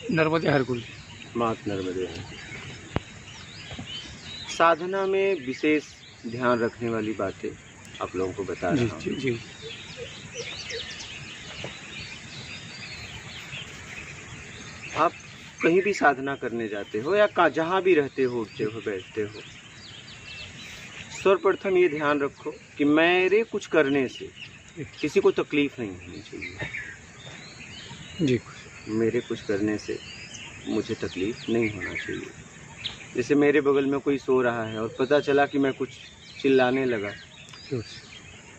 नर्मदे हरकुल। मात नर्मदे। साधना में विशेष ध्यान रखने वाली बातें आप लोगों को बता रहा हूँ। जी। आप कहीं भी साधना करने जाते हो या जहाँ भी रहते हो, उठते हो, बैठते हो, सर्वप्रथम ये ध्यान रखो कि मेरे कुछ करने से किसी को तकलीफ नहीं होनी चाहिए जी। मेरे कुछ करने से मुझे तकलीफ नहीं होना चाहिए। जैसे मेरे बगल में कोई सो रहा है और पता चला कि मैं कुछ चिल्लाने लगा,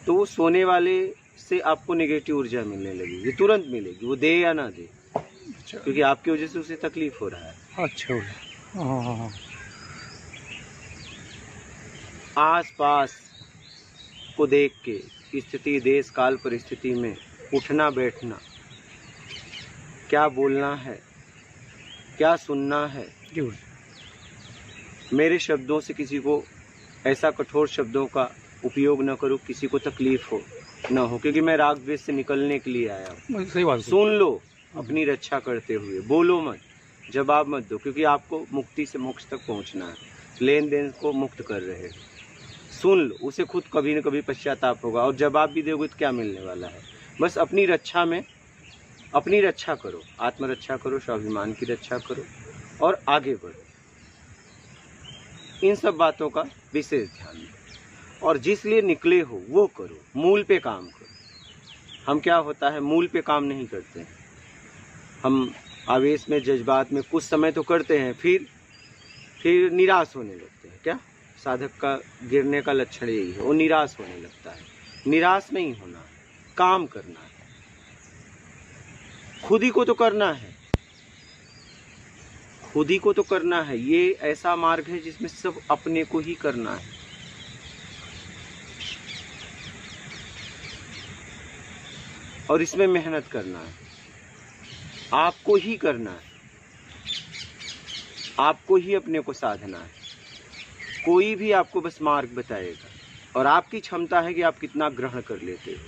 तो वो सोने वाले से आपको नेगेटिव ऊर्जा मिलने लगी, ये तुरंत मिलेगी, वो दे या ना दे। अच्छा। क्योंकि आपकी वजह से उसे तकलीफ हो रहा है। अच्छा। हाँ। आस पास को देख के स्थिति, देश काल परिस्थिति में उठना बैठना, क्या बोलना है, क्या सुनना है। मेरे शब्दों से किसी को ऐसा कठोर शब्दों का उपयोग न करो, किसी को तकलीफ हो ना हो, क्योंकि मैं राग द्वेष से निकलने के लिए आया हूँ। सही बात। सुन लो अपनी रक्षा करते हुए, बोलो मत, जवाब मत दो, क्योंकि आपको मुक्ति से मोक्ष तक पहुँचना है, लेन देन को मुक्त कर रहे हो। सुन लो, उसे खुद कभी न कभी पश्चाताप होगा, और जवाब भी दोगे तो क्या मिलने वाला है। बस अपनी रक्षा में अपनी रक्षा करो, आत्मरक्षा करो, स्वाभिमान की रक्षा करो और आगे बढ़ो। इन सब बातों का विशेष ध्यान दो और जिस लिए निकले हो वो करो, मूल पे काम करो। हम क्या होता है, मूल पे काम नहीं करते हैं। हम आवेश में, जज्बात में कुछ समय तो करते हैं, फिर निराश होने लगते हैं। क्या साधक का गिरने का लक्षण यही है, वो निराश होने लगता है। निराश नहीं होना, काम करना है, खुद ही को तो करना है, खुद ही को तो करना है। ये ऐसा मार्ग है जिसमें सब अपने को ही करना है। और इसमें मेहनत करना है, आपको ही करना है, आपको ही अपने को साधना है। कोई भी आपको बस मार्ग बताएगा और आपकी क्षमता है कि आप कितना ग्रहण कर लेते हो।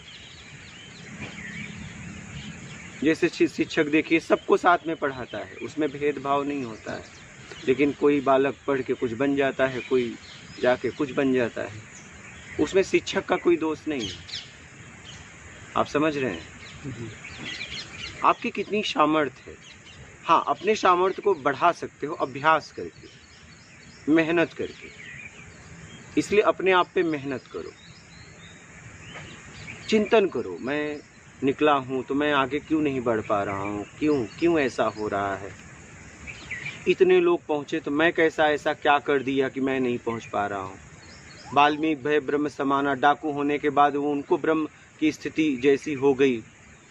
जैसे शिक्षक देखिए, सबको साथ में पढ़ाता है, उसमें भेदभाव नहीं होता है, लेकिन कोई बालक पढ़ के कुछ बन जाता है, कोई जाके कुछ बन जाता है, उसमें शिक्षक का कोई दोष नहीं है। आप समझ रहे हैं? आपकी कितनी सामर्थ्य है। हाँ, अपने सामर्थ्य को बढ़ा सकते हो अभ्यास करके, मेहनत करके। इसलिए अपने आप पे मेहनत करो, चिंतन करो, मैं निकला हूँ तो मैं आगे क्यों नहीं बढ़ पा रहा हूँ, क्यों ऐसा हो रहा है। इतने लोग पहुँचे तो मैं कैसा ऐसा क्या कर दिया कि मैं नहीं पहुँच पा रहा हूँ। वाल्मीकि भय ब्रह्म समाना, डाकू होने के बाद वो उनको ब्रह्म की स्थिति जैसी हो गई,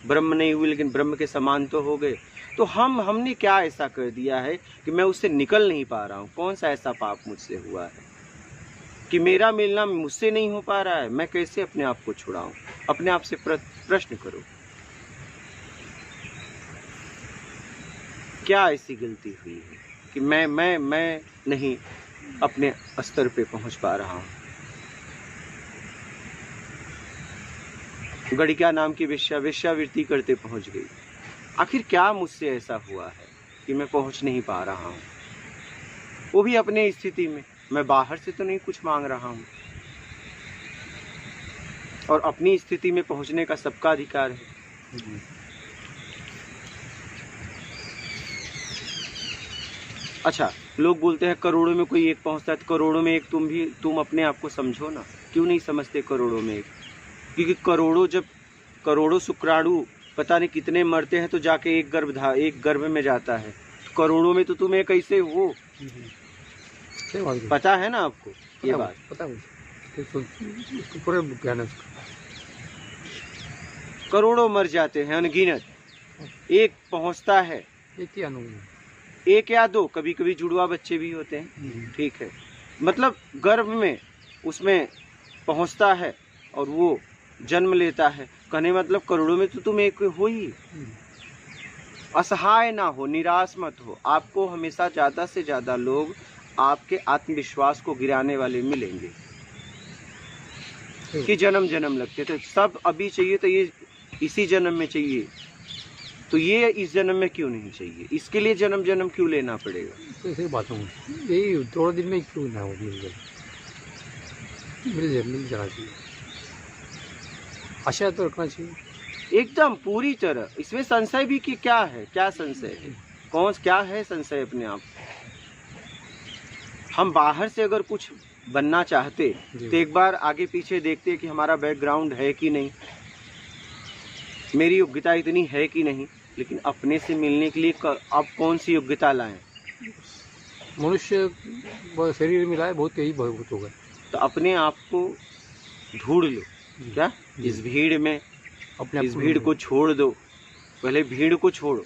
ब्रह्म नहीं हुई लेकिन ब्रह्म के समान तो हो गए। तो हमने क्या ऐसा कर दिया है कि मैं उससे निकल नहीं पा रहा हूँ। कौन सा ऐसा पाप मुझसे हुआ है कि मेरा मिलना मुझसे नहीं हो पा रहा है। मैं कैसे अपने आप को छुड़ाऊं। अपने आप से प्रश्न करो, क्या ऐसी गलती हुई है कि मैं नहीं अपने स्तर पे पहुंच पा रहा हूं। गणिका नाम की वेश्यावृत्ति करते पहुंच गई। आखिर क्या मुझसे ऐसा हुआ है कि मैं पहुंच नहीं पा रहा हूं। वो भी अपने स्थिति में, मैं बाहर से तो नहीं कुछ मांग रहा हूं। और अपनी स्थिति में पहुंचने का सबका अधिकार है। अच्छा, लोग बोलते हैं करोड़ों में कोई एक पहुंचता है, तो करोड़ों में एक तुम अपने आप को समझो ना। क्यों नहीं समझते करोड़ों में एक? क्योंकि करोड़ों शुक्राणु पता नहीं कितने मरते हैं तो जाके एक गर्भ में जाता है। तो करोड़ों में तो तुम एक कैसे हो? पता है ना आपको ये बात? पता है, पूरे ज्ञान है। करोड़ों मर जाते हैं अनगिनत, एक पहुंचता है, एक या दो, कभी कभी जुड़वा बच्चे भी होते हैं, ठीक है। मतलब गर्भ में उसमें पहुंचता है और वो जन्म लेता है। कहने मतलब करोड़ों में तो तुम एक हो ही। असहाय ना हो, निराश मत हो। आपको हमेशा ज्यादा से ज्यादा लोग आपके आत्मविश्वास को गिराने वाले मिलेंगे कि जन्म लगते थे सब अभी चाहिए तो ये इसी जन्म में चाहिए। तो ये इस जन्म में क्यों नहीं चाहिए? इसके लिए जन्म जन्म क्यों लेना पड़ेगा? तो ऐसे बात हूँ, यही थोड़ा दिन में क्यों ना हो, मिल जाना चाहिए, आशा तो रखना चाहिए। एकदम पूरी तरह। इसमें संशय भी कि क्या है, क्या संशय है, क्या है संशय अपने आप? हम बाहर से अगर कुछ बनना चाहते तो एक बार आगे पीछे देखते कि हमारा बैकग्राउंड है कि नहीं, मेरी योग्यता इतनी है कि नहीं। लेकिन अपने से मिलने के लिए अब कौन सी योग्यता लाएं? मनुष्य शरीर मिला है, बहुत यही बहुत होगा। तो अपने आप को ढूंढ लो। क्या इस भीड़ में, अपने इस भीड़ को छोड़ दो। पहले भीड़ को छोड़ो।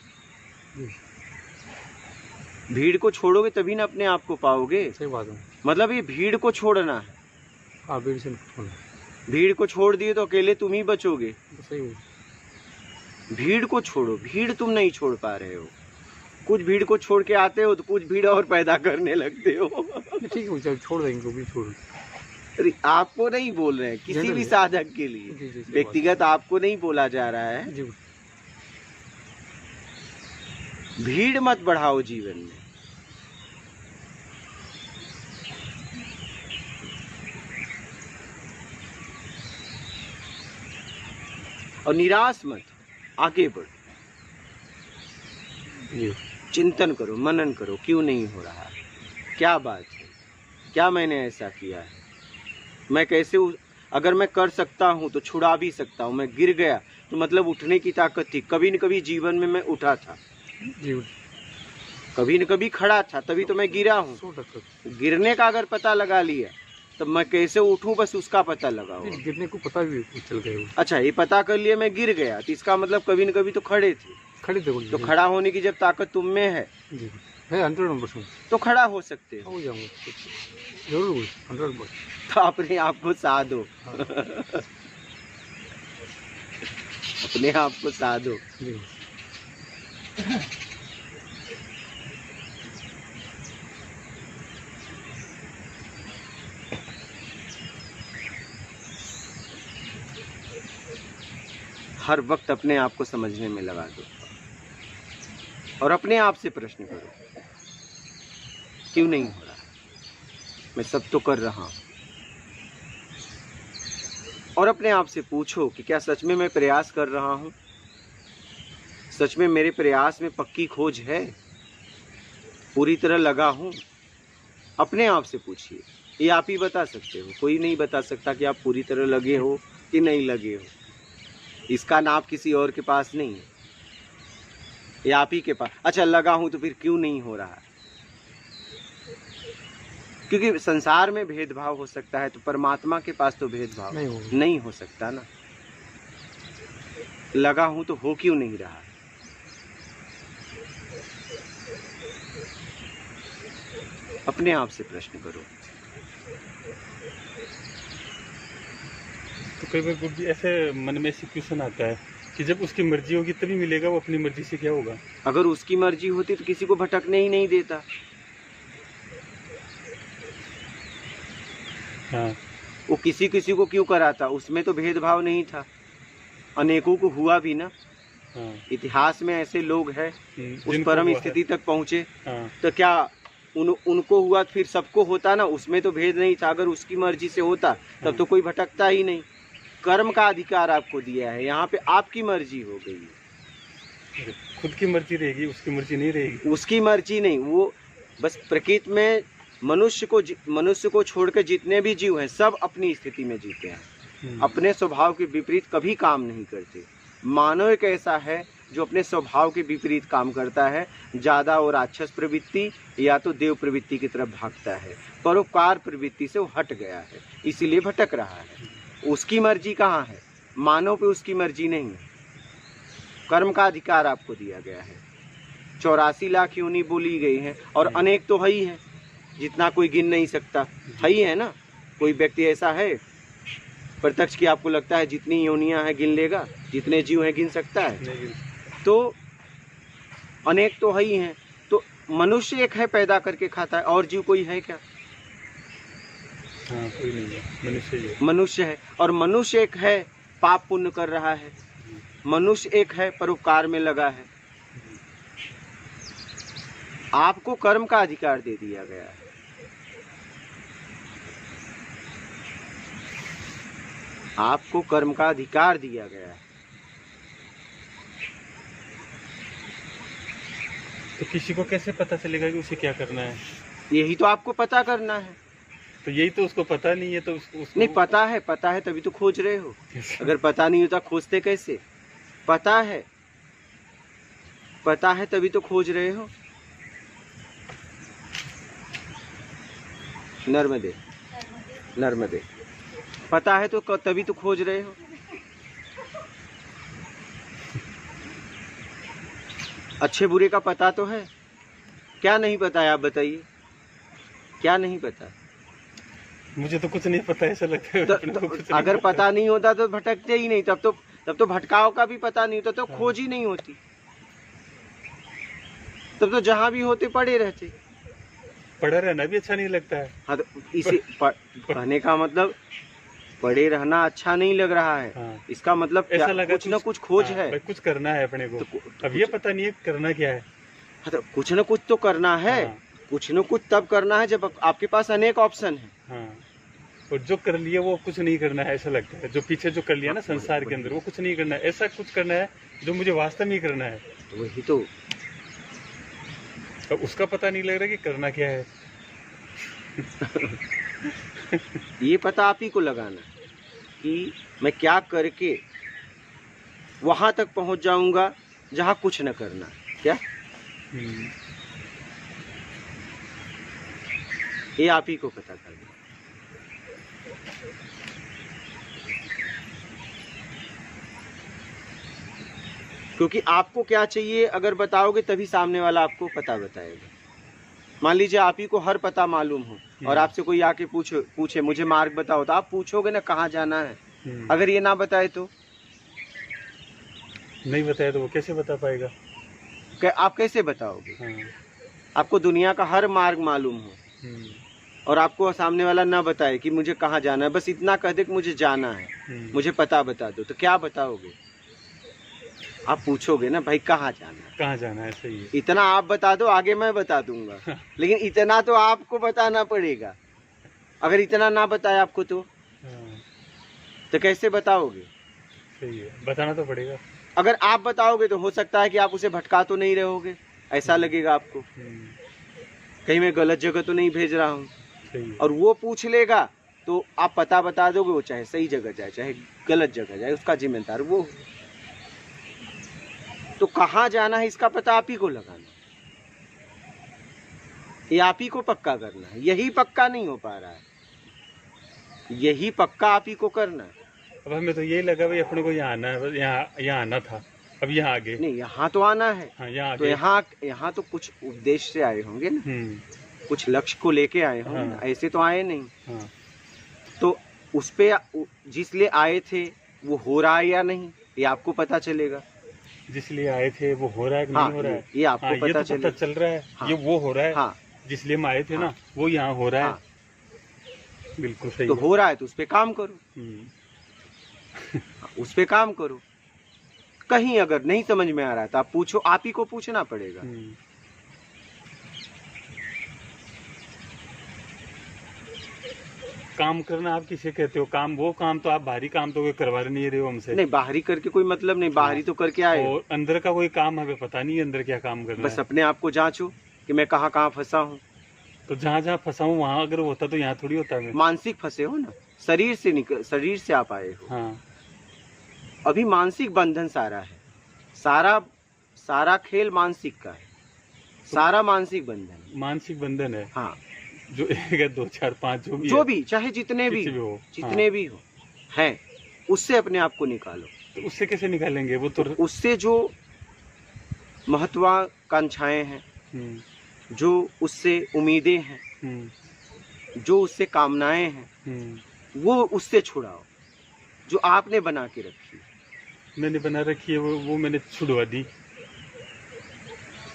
भीड़ को छोड़ोगे तभी ना अपने आप को पाओगे। सही बात है। मतलब ये भीड़ को छोड़ना है। हाँ, भीड़ से भीड़ को छोड़ दिए तो अकेले तुम ही बचोगे। सही। भीड़ को छोड़ो। भीड़ तुम नहीं छोड़ पा रहे हो। कुछ भीड़ को छोड़ के आते हो तो कुछ भीड़ और पैदा करने लगते हो। ठीक है, चल छोड़ देंगे, भी छोड़। अरे आपको नहीं बोल रहे हैं, किसी भी साधक के लिए व्यक्तिगत आपको नहीं बोला जा रहा है। भीड़ मत बढ़ाओ जीवन में। और निराश मत, आगे बढ़ो। चिंतन करो, मनन करो, क्यों नहीं हो रहा, क्या बात है, क्या मैंने ऐसा किया है, मैं कैसे अगर मैं कर सकता हूँ तो छुड़ा भी सकता हूँ। मैं गिर गया तो मतलब उठने की ताकत थी। कभी न कभी जीवन में मैं उठा था, कभी न कभी खड़ा था, तभी तो मैं गिरा हूँ। गिरने का अगर पता लगा लिया तो मैं कैसे उठूं, बस उसका पता लगाओ। गिरने को पता भी चल गया। अच्छा, ये पता कर लिया मैं गिर गया, तो इसका मतलब कभी न कभी तो खड़े थे। तो खड़ा होने की जब ताकत तुम में है 100%, तो खड़ा हो सकते हो। जरूर 100%। तो अपने आप को साधो। अपने आप को साधो। हर वक्त अपने आप को समझने में लगा दो और अपने आप से प्रश्न करो, क्यों नहीं हो रहा? मैं सब तो कर रहा हूं। और अपने आप से पूछो कि क्या सच में मैं प्रयास कर रहा हूं? सच में मेरे प्रयास में पक्की खोज है? पूरी तरह लगा हूं? अपने आप से पूछिए। ये आप ही बता सकते हो, कोई नहीं बता सकता कि आप पूरी तरह लगे हो कि नहीं लगे हो। इसका नाप किसी और के पास नहीं है, ये आप ही के पास। अच्छा, लगा हूं तो फिर क्यों नहीं हो रहा? क्योंकि संसार में भेदभाव हो सकता है, तो परमात्मा के पास तो भेदभाव नहीं हो सकता ना। लगा हूं तो हो क्यों नहीं रहा? अपने आप से प्रश्न करो। तो कई बार गुरुजी ऐसे मन में ऐसी क्वेश्चन आता है कि जब उसकी मर्जी होगी तभी मिलेगा, वो अपनी मर्जी से क्या होगा? अगर उसकी मर्जी होती तो किसी को भटकने ही नहीं देता। हाँ। वो किसी को क्यों कराता? उसमें तो भेदभाव नहीं था, अनेकों को हुआ भी ना। हाँ। इतिहास में ऐसे लोग हैं उस परम स्थिति तक पहुँचे। हाँ। तो क्या उनको हुआ तो फिर सबको होता ना? उसमें तो भेद नहीं था। अगर उसकी मर्जी से होता तब तो कोई भटकता ही नहीं। कर्म का अधिकार आपको दिया है, यहाँ पे आपकी मर्जी हो गई है। खुद की मर्जी रहेगी, उसकी मर्जी नहीं रहेगी। उसकी मर्जी नहीं, वो बस प्रकृति में मनुष्य को छोड़कर जितने भी जीव हैं सब अपनी स्थिति में जीते हैं, अपने स्वभाव के विपरीत कभी काम नहीं करते। मानव एक ऐसा है जो अपने स्वभाव के विपरीत काम करता है, ज्यादा और राक्षस प्रवृत्ति या तो देव प्रवृत्ति की तरफ भागता है। परोपकार प्रवृत्ति से वो हट गया है, इसीलिए भटक रहा है। उसकी मर्जी कहाँ है? मानव पे उसकी मर्जी नहीं है। कर्म का अधिकार आपको दिया गया है। 84 लाख योनि बोली गई है और अनेक तो है ही है, जितना कोई गिन नहीं सकता। है ही है ना? कोई व्यक्ति ऐसा है प्रत्यक्ष की आपको लगता है जितनी योनियां हैं गिन लेगा, जितने जीव हैं गिन सकता है? तो अनेक तो है ही हैं। तो मनुष्य एक है पैदा करके खाता है, और जीव कोई है क्या? हाँ, कोई नहीं है, मनुष्य है। और मनुष्य एक है पाप पुण्य कर रहा है, मनुष्य एक है परोपकार में लगा है, आपको कर्म का अधिकार दे दिया गया है। आपको कर्म का अधिकार दिया गया है। तो किसी को कैसे पता चलेगा कि उसे क्या करना है? यही तो आपको पता करना है। तो यही तो उसको पता नहीं है, तो उसको नहीं, पता है तभी तो खोज रहे हो। अगर पता नहीं होता खोजते कैसे? पता है तभी तो खोज रहे हो। नर्मदे पता है तो तभी तो खोज रहे हो। अच्छे बुरे का पता तो है। क्या नहीं पता है आप बताइए, क्या नहीं पता? मुझे तो कुछ नहीं पता, ऐसा लगता है अपने को कुछ नहीं अगर पता नहीं होता तो भटकते ही नहीं। तब तो भटकाव का भी पता नहीं होता तो खोज ही नहीं होती। तब तो जहां भी होते पड़े रहते। पड़ा रहना भी अच्छा नहीं लगता है। हाँ, तो इसे कहने का मतलब पड़े रहना अच्छा नहीं लग रहा है। हाँ। इसका मतलब ऐसा लगा कुछ न कुछ खोज है। भाई कुछ करना है अपने को। तो अब ये पता नहीं है करना क्या है। हाँ, तो कुछ न कुछ तो करना है। हाँ। कुछ न कुछ तब करना है जब आपके पास अनेक ऑप्शन है। हाँ, और जो कर लिया वो कुछ नहीं करना है, ऐसा लगता है। जो पीछे जो कर लिया ना संसार के अंदर, वो कुछ नहीं करना है। ऐसा कुछ करना है जो मुझे वास्तव में ही करना है। तो वही तो अब उसका पता नहीं लग रहा कि करना क्या है। ये पता आप ही को लगाना कि मैं क्या करके वहां तक पहुंच जाऊंगा जहां कुछ न करना। क्या ये आप ही को पता करना। क्योंकि आपको क्या चाहिए अगर बताओगे तभी सामने वाला आपको पता बताएगा। मान लीजिए आप ही को हर पता मालूम हो और आपसे कोई आके पूछे मुझे मार्ग बताओ, तो आप पूछोगे ना कहाँ जाना है। अगर ये ना बताए तो नहीं बताया तो वो कैसे बता पाएगा? आप कैसे बताओगे? हाँ। आपको दुनिया का हर मार्ग मालूम हो और आपको सामने वाला ना बताए कि मुझे कहाँ जाना है, बस इतना कह दे कि मुझे जाना है, मुझे पता बता दो, तो क्या बताओगे? आप पूछोगे ना भाई कहाँ जाना है, सही है। इतना आप बता दो, आगे मैं बता दूंगा। लेकिन इतना तो आपको बताना पड़ेगा। अगर इतना ना बताए आपको तो कैसे बताओगे? सही है, बताना तो पड़ेगा। अगर आप बताओगे तो हो सकता है कि आप उसे भटका तो नहीं रहोगे, ऐसा लगेगा आपको कहीं मैं गलत जगह तो नहीं भेज रहा हूँ। और वो पूछ लेगा तो आप पता बता दोगे, वो चाहे सही जगह जाए चाहे गलत जगह जाए, उसका जिम्मेदार वो। तो कहाँ जाना है इसका पता आप ही को लगाना, ये आप ही को पक्का करना है। यही पक्का नहीं हो पा रहा है, यही पक्का आप ही को करना है। अब हमें तो यही लगा भाई अपने को यहाँ आना है, यहाँ आना था, अब यहाँ आगे नहीं, यहाँ तो आना है। हाँ, यहाँ तो यहाँ तो कुछ उद्देश्य से आए होंगे ना, कुछ लक्ष्य को लेके आए होंगे। हाँ। ना, ऐसे तो आए नहीं। हाँ। तो उस पे जिसलिए आए थे वो हो रहा है या नहीं, ये आपको पता चलेगा। जिसलिए आए थे वो हो रहा है कि नहीं हो रहा है, ये आपको हाँ, पता ये तो चल रहा है। हाँ। ये वो हो रहा है। हाँ। जिसलिए हम आए थे ना, वो यहाँ हो रहा है। बिल्कुल सही। तो हो रहा है तो उस पे काम करो। उस पे काम करो। कहीं अगर नहीं समझ में आ रहा है तो आप पूछो, आप ही को पूछना पड़ेगा। काम करना आप किसे कहते हो? काम वो काम तो आप बाहरी काम तो कोई करवा नहीं रहे हो हमसे। नहीं, बाहरी करके कोई मतलब नहीं, बाहरी तो करके आए। और अंदर का कोई काम हमें पता नहीं है, अंदर क्या काम करना है। बस अपने आप को जांचो कि मैं कहाँ कहाँ फंसा हूँ। तो जहाँ जहाँ फंसा हूँ वहाँ अगर होता तो यहाँ थोड़ी होता है। मानसिक फंसे हो ना, शरीर से आप आए हो। हाँ। अभी मानसिक बंधन सारा है, सारा खेल मानसिक का है, सारा मानसिक बंधन है। हाँ, जो 1 2 4 5 जो भी चाहे जितने भी हो हैं, उससे अपने आप को निकालो। तो उससे कैसे निकालेंगे? वो तो उससे जो महत्वाकांक्षाएं हैं, जो उससे उम्मीदें हैं, जो उससे कामनाएं हैं, वो उससे छुड़ाओ। जो आपने बना के रखी, मैंने बना रखी है, वो मैंने छुड़वा दी।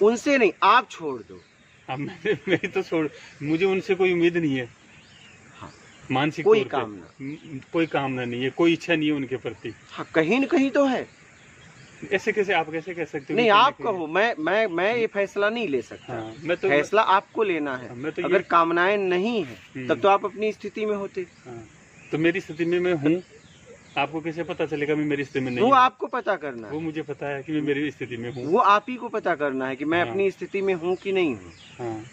उनसे नहीं, आप छोड़ दो। अब मैं तो छोड़, मुझे उनसे कोई उम्मीद नहीं है। हाँ, मानसिक कोई कामना नहीं है, कोई इच्छा नहीं है उनके प्रति। हाँ, कहीं न कहीं तो है। ऐसे कैसे, आप कैसे कह सकते हो? नहीं, कि आप कहीं- कहो, मैं ये फैसला नहीं ले सकता। हाँ, मैं तो फैसला आपको लेना है। मैं तो ये- अगर कामनाएं नहीं है तब तो आप अपनी स्थिति में होते। हाँ, तो मेरी स्थिति में मैं हूँ, आपको कैसे पता चलेगा मैं मेरी स्थिति में नहीं वो हूँ? आपको पता करना वो है, मुझे पता है कि मैं मेरी स्थिति में हूँ। वो आप ही को पता करना है कि मैं हाँ। अपनी स्थिति में हूँ कि नहीं हूँ। हाँ,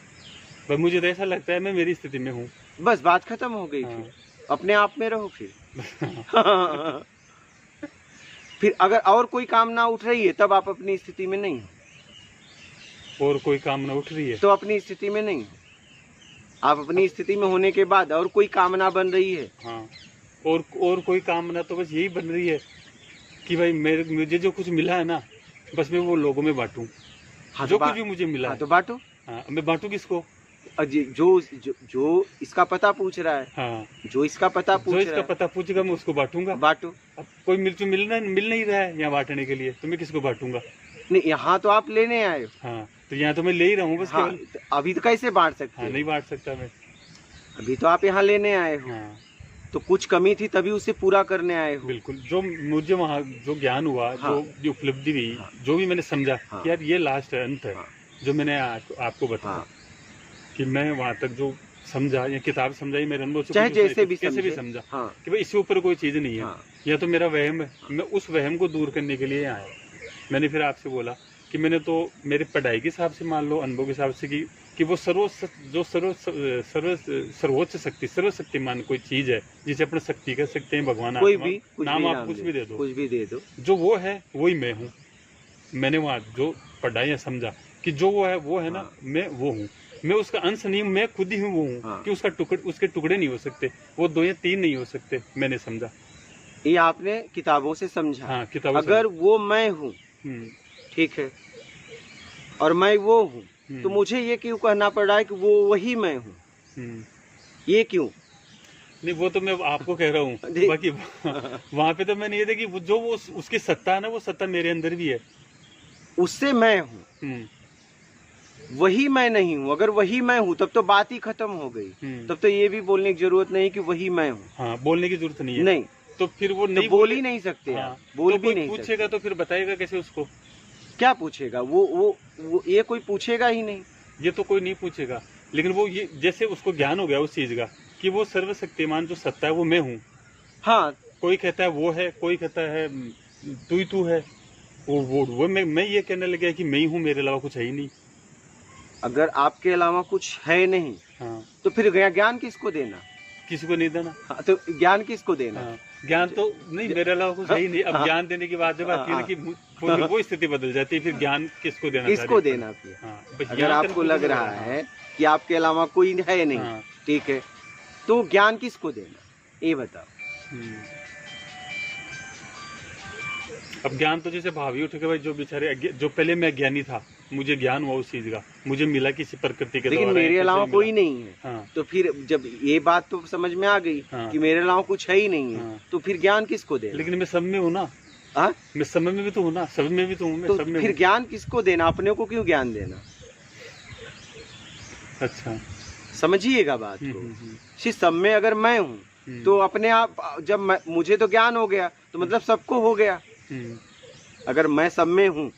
पर मुझे तो ऐसा लगता है मैं मेरी स्थिति में हूँ। बस बात खत्म हो गई। हाँ। फिर अपने आप में रहो फिर। फिर अगर और कोई कामना उठ रही है तब आप अपनी स्थिति में नहीं हो, और कोई कामना उठ रही है तो अपनी स्थिति में नहीं हो। आप अपनी स्थिति में होने के बाद और कोई कामना बन रही है, हाँ, और कोई कामना तो बस यही बन रही है कि भाई मुझे जो कुछ मिला है ना, बस मैं वो लोगों में बांटूं। हाँ, जो तो कुछ भी मुझे मिला हाँ, है, तो बांटो। हाँ, मैं बांटू किसको? जो इसका पता पूछ रहा है, हाँ, जो इसका पता जो पूछ रहा इसका है, पता पूछेगा मैं उसको बांटूंगा। बांटो। अब कोई मिल नहीं रहा है यहाँ बांटने के लिए, तो मैं किसको बांटूंगा? नहीं, यहाँ तो आप लेने आए हो। हाँ, तो यहाँ तो मैं ले ही रहा हूँ बस हाँ, केवल। तो अभी तो कैसे बांट सकते हाँ, हो? नहीं बांट सकता मैं। अभी तो आप यहाँ लेने आए हो, हाँ, तो कुछ कमी थी तभी उसे पूरा करने आए हो। बिल्कुल। जो मुझे वहाँ जो ज्ञान हुआ, हाँ। जो उपलब्धि हुई, हाँ। जो भी मैंने समझा हाँ। कि यार ये लास्ट है, अंत है, हाँ। जो मैंने आपको बताया हाँ। कि मैं वहाँ तक जो समझा या किताब समझाई मेरे अनुभव से, चाहे कुछ उसने- जैसे भी कैसे भी समझे। समझा हाँ, कि भाई इससे ऊपर कोई चीज नहीं है, हाँ, या तो मेरा वहम है। मैं उस वहम को दूर करने के लिए आया। मैंने फिर आपसे बोला कि मैंने तो मेरे पढ़ाई के हिसाब से मान लो, अनुभव के हिसाब से कि वो सर्वोच्च शक्ति, सर्वशक्तिमान कोई चीज है जिसे अपने शक्ति कह सकते हैं, भगवान, कोई आत्मा, भी कुछ नाम भी आप नाम कुछ भी दे दो, कुछ भी दे दो। जो वो है वही मैं हूँ। मैंने वहाँ जो पढ़ा या समझा कि जो वो है ना, हाँ। मैं वो हूँ। मैं उसका अंश नहीं हूँ, मैं खुद ही हूँ वो हूँ। हाँ। कि उसके टुकड़े नहीं हो सकते, वो 2 या 3 नहीं हो सकते। मैंने समझा। ये आपने किताबों से समझा। हाँ, किताबों से। अगर वो मैं हूँ, ठीक है, और मैं वो हूँ, तो मुझे ये क्यों कहना पड़ रहा है कि वो वही मैं हूँ? ये क्यों? नहीं, वो तो मैं आपको कह रहा हूँ। बाकी वहाँ पे तो मैंने ये देखी, जो वो उसकी सत्ता है ना, वो सत्ता मेरे अंदर भी है। उससे मैं हूँ, वही मैं नहीं हूँ। अगर वही मैं हूँ तब तो बात ही खत्म हो गई। तब तो ये भी बोलने की जरूरत नहीं कि वही मैं हूँ। हाँ, बोलने की जरूरत नहीं है। नहीं, तो फिर वो तो नहीं बोल ही नहीं सकते। हाँ, आप बोल तो भी कोई नहीं सकते। पूछेगा तो फिर बताएगा कैसे उसको? क्या पूछेगा? वो ये कोई पूछेगा ही नहीं। ये तो कोई नहीं पूछेगा, लेकिन वो ये जैसे उसको ज्ञान हो गया उस चीज का कि वो सर्वशक्तिमान जो सत्ता है वो मैं हूँ। हाँ, कोई कहता है वो है, कोई कहता है तू ही तू है। वो मैं ये कहने लग गया कि मैं ही हूँ, मेरे अलावा कुछ है ही नहीं। अगर आपके अलावा कुछ है नहीं, हाँ, तो फिर ज्ञान किसको देना? किसी को नहीं देना। हाँ, तो ज्ञान किसको देना? हाँ, ज्ञान तो नहीं, मेरे अलावा कुछ है ही नहीं। अब हाँ। ज्ञान देने की बात जब आती है ना कि वो स्थिति बदल जाती है, फिर ज्ञान किसको देना? किसको देना फिर? हाँ, बस अगर ज्ञान आपको लग रहा है कि आपके अलावा कोई है नहीं, हाँ। ठीक है, तो ज्ञान किसको देना? ये बताओ। अब ज्ञान तो जैसे भावी उठ के भाई, जो बेचारे जो पहले मैं अज्ञानी था, मुझे ज्ञान हुआ उस चीज का, मुझे मिला किसी प्रकृति के लेकिन द्वारा, मेरे कैसे अलावा मिला। कोई नहीं है। हाँ, तो फिर जब ये बात तो समझ में आ गई हाँ। कि मेरे अलावा कुछ है ही नहीं है, हाँ। तो फिर ज्ञान किसको देना? लेकिन मैं सब में हूँ ना। हाँ? मैं सब में भी तो हूँ ना, सब में भी तो हूँ, मैं तो सब में फिर हूँ। ज्ञान किसको देना? अपने को क्यों ज्ञान देना? अच्छा। समझिएगा बात को। सिर्फ सब में अगर मैं हूँ तो अपने आप, जब मुझे तो ज्ञान हो गया तो मतलब सबको हो गया। अगर मैं सब में हूँ,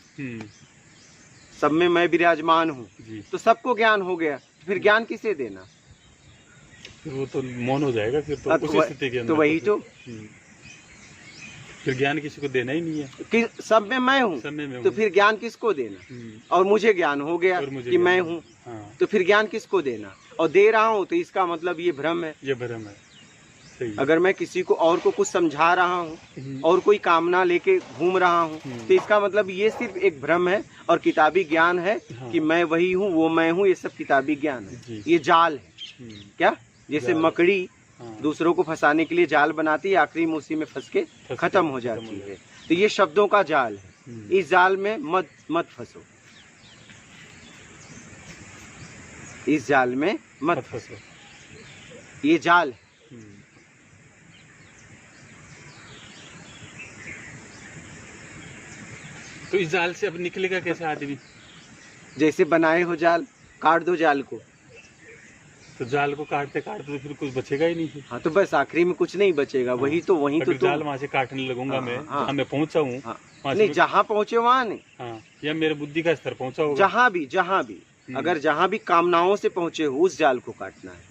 सब में मैं विराजमान हूँ, तो सबको ज्ञान हो गया, तो फिर ज्ञान किसे देना? फिर वो तो मौन हो जाएगा फिर तो, उसी स्थिति के अंदर। तो वही तो फिर ज्ञान किसी को देना ही नहीं है कि सब में मैं हूँ, सब में मैं तो हूँ। फिर ज्ञान किसको देना? और मुझे ज्ञान हो गया और मुझे कि मैं ज्ञान हूँ, हाँ, तो फिर ज्ञान किसको देना? और दे रहा हूँ तो इसका मतलब ये भ्रम है। ये भ्रम है। सही है। अगर मैं किसी को और को कुछ समझा रहा हूँ और कोई कामना लेके घूम रहा हूँ, तो इसका मतलब ये सिर्फ एक भ्रम है और किताबी ज्ञान है। हाँ। कि मैं वही हूँ, वो मैं हूँ, ये सब किताबी ज्ञान है। जी। ये जाल है। क्या? जैसे जाल। मकड़ी हाँ। दूसरों को फंसाने के लिए जाल बनाती है, आखिरी में उसी में फंस के खत्म हो जाती है। तो ये शब्दों का जाल है। इस जाल में मत फंसो, इस जाल में मत फंसो। ये जाल है। तो इस जाल से अब निकलेगा कैसे आदमी? जैसे बनाए हो जाल, काट दो जाल को। तो जाल को काटते काटते तो फिर कुछ बचेगा ही नहीं फिर। हाँ, तो बस आखिरी में कुछ नहीं बचेगा। वही तो वहीं तो अगर जाल वहां से काटने लगूंगा हाँ, मैं, हाँ। जहाँ मैं पहुंचा हूँ हाँ, वहां से नहीं, जहाँ पहुंचे वहां नहीं, हाँ, या मेरे बुद्धि का स्तर पहुंचा होगा। जहाँ भी अगर जहाँ भी कामनाओं से पहुंचे हो उस जाल को काटना है।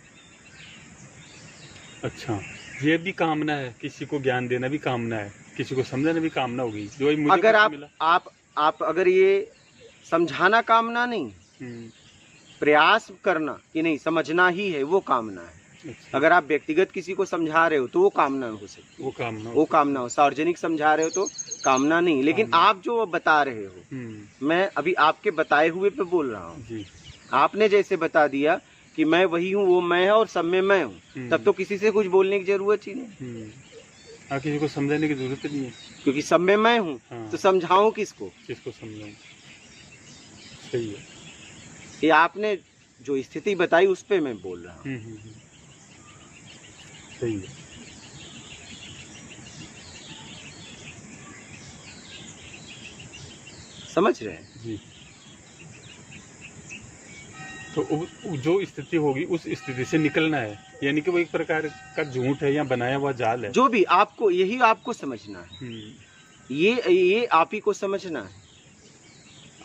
अच्छा, ये भी कामना है, किसी को ज्ञान देना भी कामना है, किसी को समझाना भी कामना होगी। जो मुझे अगर कुछ आप मिला। आप अगर ये समझाना कामना नहीं, प्रयास करना कि नहीं समझना ही है, वो कामना है। अच्छा, अगर आप व्यक्तिगत किसी को समझा रहे हो तो वो कामना हो सकती है, वो कामना हो। सार्वजनिक समझा रहे हो तो कामना नहीं। लेकिन कामना। आप जो बता रहे हो, मैं अभी आपके बताए हुए पे बोल रहा हूँ जी। आपने जैसे बता दिया कि मैं वही हूँ, वो मैं है और सब में मैं हूँ, तब तो किसी से कुछ बोलने की जरूरत ही नहीं। हाँ, किसी को समझाने की जरूरत नहीं है, क्योंकि सब में मैं हूँ। हाँ। तो समझाऊं किसको? किसको समझाऊं? सही है। ये आपने जो स्थिति बताई उस पे मैं बोल रहा हूँ। सही है। समझ रहे हैं? जी। तो जो स्थिति होगी उस स्थिति से निकलना है, यानी कि वो एक प्रकार का झूठ है या बनाया हुआ जाल है। जो भी आपको, यही आपको समझना है। ये आप ही को समझना है।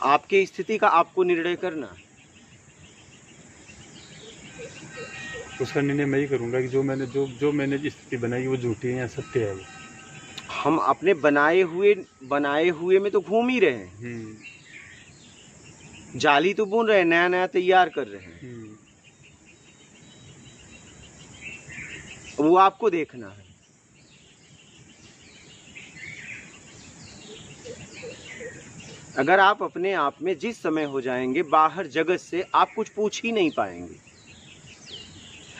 आपके स्थिति का आपको निर्णय करना है। उसका निर्णय मैं ही करूंगा कि जो मैंने स्थिति बनाई वो झूठी है या सत्य है। हम अपने बनाए हुए में तो घूम ही रहे हैं। जाली तो बुन रहे हैं, नया नया तैयार कर रहे हैं। वो आपको देखना है। अगर आप अपने आप में जिस समय हो जाएंगे बाहर जगत से, आप कुछ पूछ ही नहीं पाएंगे।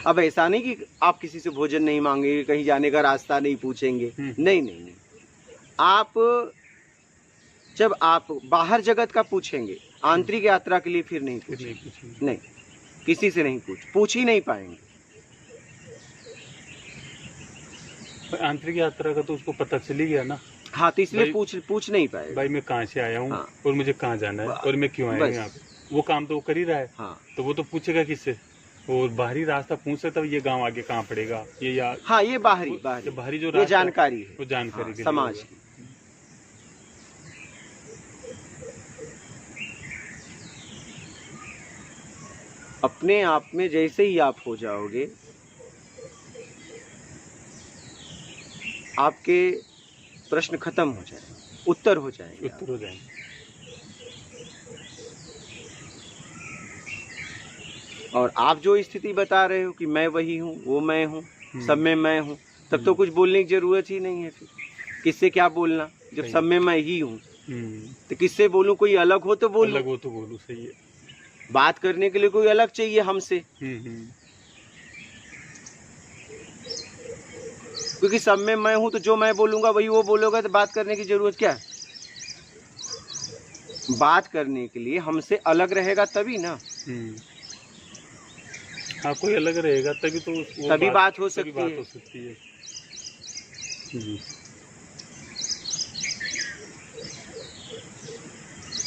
अब ऐसा नहीं कि आप किसी से भोजन नहीं मांगेंगे, कहीं जाने का रास्ता नहीं पूछेंगे, नहीं। आप जब आप बाहर जगत का पूछेंगे, आंतरिक यात्रा के लिए फिर नहीं पूछेंगे। नहीं, किसी से नहीं पूछ ही नहीं पाएंगे। आंतरिक यात्रा का तो उसको पता चल ही गया ना। हाँ, तो इसलिए पूछ नहीं पाएगा। भाई मैं कहाँ से आया हूँ, हाँ। और मुझे कहाँ जाना है और मैं क्यों आया हूँ यहाँ पे। वो काम तो वो कर ही रहा है। हाँ। तो वो तो पूछेगा किससे? और बाहरी रास्ता पूछ सकता है, ये गांव आगे कहाँ पड़ेगा, ये या हाँ, ये बाहरी जो ये जानकारी है, वो जानकारी हाँ, समाज की। अपने आप में जैसे ही आप हो जाओगे, आपके प्रश्न खत्म हो जाएंगे, उत्तर हो जाएंगे। और आप जो स्थिति बता रहे हो कि मैं वही हूँ, वो मैं हूँ, सब में मैं हूँ, तब तो कुछ बोलने की जरूरत ही नहीं है। फिर किससे क्या बोलना, जब सब में मैं ही हूँ तो किससे बोलूं? कोई अलग हो तो बोलूं। अलग हो तो बोलूं, सही है। बात करने के लिए कोई अलग चाहिए हमसे। क्योंकि सब में मैं हूं तो जो मैं बोलूंगा वही वो बोलोगा, तो बात करने की जरूरत क्या है? बात करने के लिए हमसे अलग रहेगा तभी ना। हाँ, कोई अलग रहेगा तभी तो तभी बात हो सकती है। जी।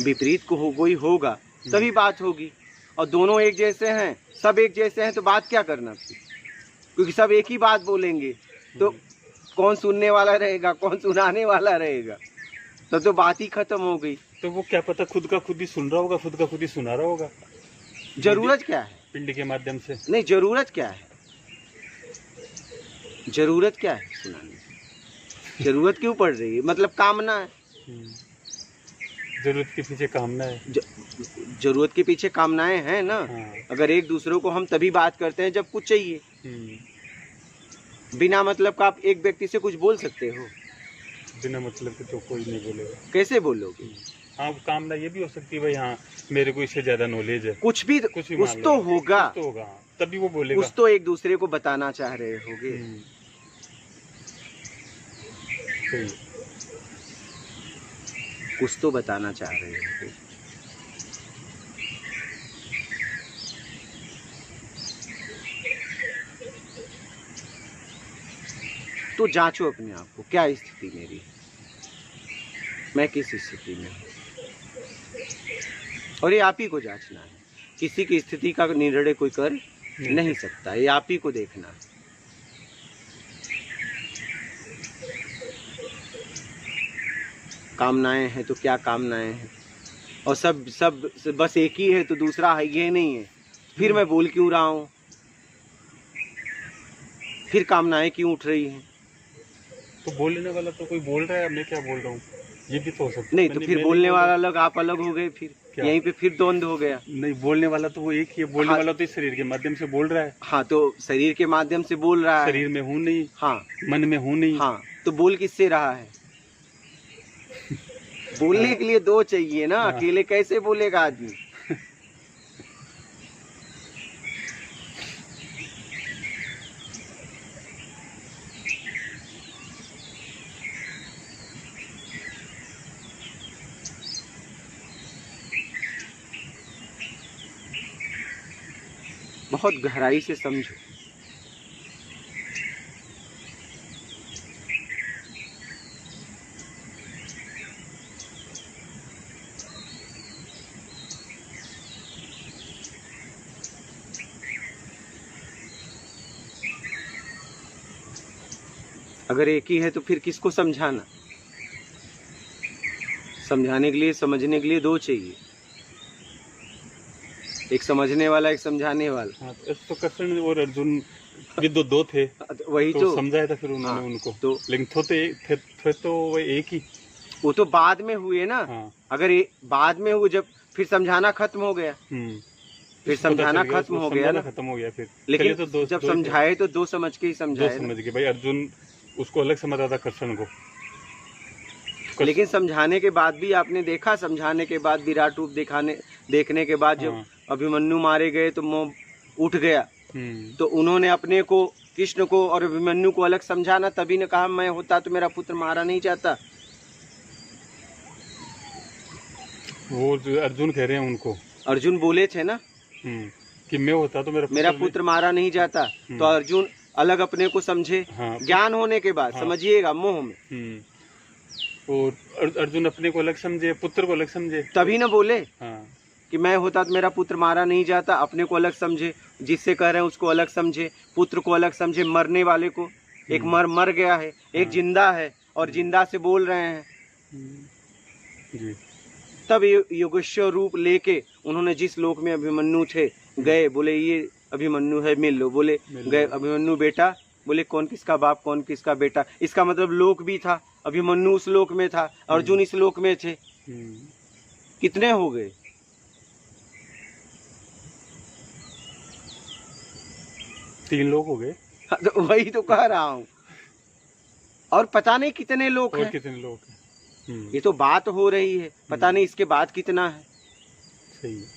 विपरीत को कोई होगा तभी बात होगी। और दोनों एक जैसे हैं, सब एक जैसे हैं, तो बात क्या करना फिर? क्योंकि सब एक ही बात बोलेंगे तो कौन सुनने वाला रहेगा, कौन सुनाने वाला रहेगा? तो बात ही खत्म हो गई। तो वो क्या पता खुद का खुद ही सुन रहा होगा, खुद का खुद ही सुना रहा होगा। जरूरत क्या है? पिंड के माध्यम से नहीं, जरूरत क्या है? जरूरत क्या है सुनाने की? जरूरत क्यों पड़ रही है? मतलब कामना है। जरूरत के पीछे कामना है। जरूरत के पीछे कामनाएं हैं ना। हाँ। अगर एक दूसरे को हम तभी बात करते हैं जब कुछ चाहिए। बिना मतलब का आप एक व्यक्ति से कुछ बोल सकते हो? बिना मतलब के तो कोई नहीं बोलेगा। कैसे बोलोगे? हाँ, कामना ये भी हो सकती है भाई, हाँ मेरे को इससे ज्यादा नॉलेज है, कुछ तो होगा, तभी वो बोलेगा। कुछ तो एक दूसरे को बताना चाह रहे होगे। कुछ तो बताना चाह रहे होगे। तो जांचो अपने आप को, क्या स्थिति मेरी, मैं किस स्थिति में हूँ। और ये आप ही को जांचना है। किसी की स्थिति का निर्णय कोई करे? नहीं सकता, ये आप ही को देखना है। कामनाएं हैं तो क्या कामनाएं हैं, और सब सब बस एक ही है तो दूसरा है ये नहीं है, फिर मैं बोल क्यों रहा हूँ, फिर कामनाएं क्यों उठ रही हैं? तो बोलने वाला तो कोई बोल रहा है, मैं क्या बोल रहा हूँ, ये भी तो हो सकता है। नहीं तो फिर बोलने वाला अलग, आप अलग हो गए, फिर यहीं पे फिर द्वंद हो गया। नहीं, बोलने वाला तो वो एक ही है, बोलने वाला तो इस शरीर के माध्यम से बोल रहा है। हाँ, तो शरीर के माध्यम से बोल रहा है, शरीर में हूँ नहीं, हाँ मन में हूँ नहीं। हाँ, तो बोल किससे रहा है? बोलने के लिए दो चाहिए ना, अकेले कैसे बोलेगा आदमी? बहुत गहराई से समझो। अगर एक ही है तो फिर किसको समझाना? समझाने के लिए, समझने के लिए दो चाहिए, एक समझने वाला, एक समझाने वाला। हाँ, तो कृष्ण और अर्जुन भी दो थे, वही तो समझाया था फिर उन्होंने उनको। तो लेकिन थे तो वो एक ही। वो तो बाद में हुए ना। हाँ। अगर बाद में हुए, जब फिर समझाना खत्म हो गया, फिर समझाना खत्म हो गया ना, खत्म हो गया फिर। लेकिन तो जब समझाए तो दो समझ के ही समझाए, समझ के। भाई अर्जुन उसको अलग समझा था कृष्ण को, लेकिन समझाने के बाद भी आपने देखा, समझाने के बाद विराट रूप देखने के बाद जब अभिमन्यु मारे गए तो मोह उठ गया, तो उन्होंने अपने को, कृष्ण को और अभिमन्यु को अलग समझाना, तभी ने कहा मैं होता तो मेरा पुत्र मारा नहीं जाता। वो जो अर्जुन कह रहे हैं उनको, अर्जुन बोले थे ना कि मैं होता तो मेरा पुत्र मारा नहीं जाता। तो अर्जुन अलग अपने को समझे, ज्ञान होने के बाद, समझिएगा, मोह में। और अर्जुन अपने को अलग समझे, पुत्र को अलग समझे, तभी ना बोले कि मैं होता तो मेरा पुत्र मारा नहीं जाता। अपने को अलग समझे, जिससे कह रहे हैं उसको अलग समझे, पुत्र को अलग समझे, मरने वाले को, एक मर गया है, एक जिंदा है और जिंदा से बोल रहे हैं। तब योगेश्वर रूप लेके उन्होंने जिस लोक में अभिमन्यु थे गए, बोले ये अभिमन्यु है, मिल लो। बोले गए, अभिमन्यु बेटा, बोले कौन किसका बाप, कौन किसका बेटा। इसका मतलब लोक भी था, अभिमन्यु उस लोक में था, अर्जुन इस लोक में थे। कितने हो गए? तीन लोग हो गए। तो वही तो कह रहा हूँ, और पता नहीं कितने लोग हैं, कितने लोग हैं। ये तो बात हो रही है, पता नहीं इसके बाद कितना है। सही है।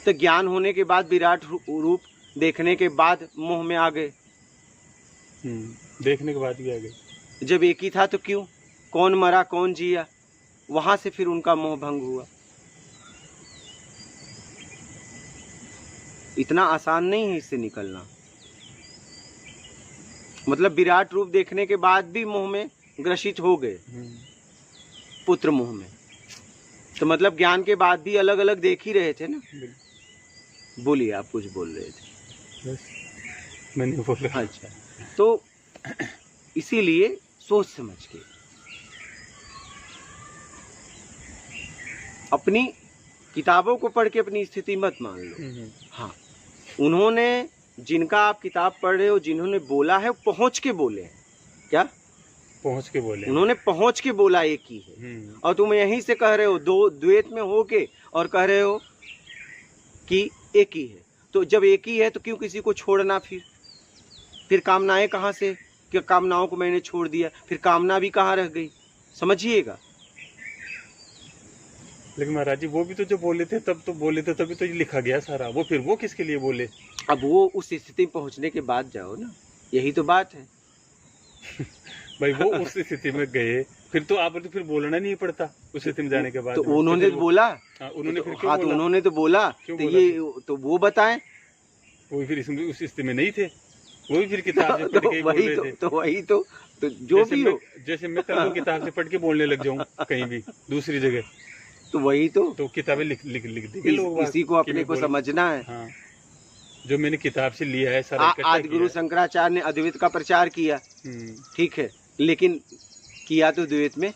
तो ज्ञान होने के बाद, विराट रूप देखने के बाद मोह में आ गए। देखने के बाद भी आ गए। जब एक ही था तो क्यों, कौन मरा कौन जिया, वहां से फिर उनका मोह भंग हुआ। इतना आसान नहीं है इससे निकलना। मतलब विराट रूप देखने के बाद भी मोह में ग्रसित हो गए, पुत्र मोह में। तो मतलब ज्ञान के बाद भी अलग अलग देख ही रहे थे ना। बोलिए, आप कुछ बोल रहे थे। मैं नहीं बोल रहा। अच्छा, तो इसीलिए सोच समझ के अपनी किताबों को पढ़ के अपनी स्थिति मत मान लो। हाँ, उन्होंने, जिनका आप किताब पढ़ रहे हो, जिन्होंने बोला है, पहुंच के बोले हैं। क्या पहुंच के बोले? उन्होंने पहुंच के बोला एक ही है, और तुम यहीं से कह रहे हो, दो द्वैत में होके, और कह रहे हो कि एक ही है। तो जब एक ही है तो क्यों किसी को छोड़ना? फिर कामनाएं कहाँ से, कि कामनाओं को मैंने छोड़ दिया, फिर कामना भी कहाँ रह गई? समझिएगा। लेकिन महाराज जी, वो भी तो जो बोले थे तब तो बोले थे, तभी तो ये लिखा गया सारा। वो फिर वो किसके लिए बोले? अब वो उस स्थिति में पहुंचने के बाद जाओ ना, यही तो बात है। भाई वो उस स्थिति में गए, फिर तो आप तो फिर बोलना नहीं पड़ता उस स्थिति में जाने के बाद। तो उन्होंने बोला, उन्होंने फिर हाँ, तो उन्होंने तो बोला, तो ये तो वो बताएं। वो फिर इसमें उस स्थिति में नहीं थे, वो भी फिर किताब से पढ़ के बोल रहे थे। तो वही तो जो भी हो, जैसे मैं कल किताब से पढ़ के बोलने लग जाऊं कहीं भी दूसरी जगह, तो वही तो किताबें लिख दी लोग। इसी को अपने को समझना है। हाँ। जो मैंने किताब से लिया है सारा इकट्ठा आदि गुरु किया शंकराचार्य ने अद्वैत का प्रचार किया, है। ठीक है, लेकिन किया तो द्वैत में,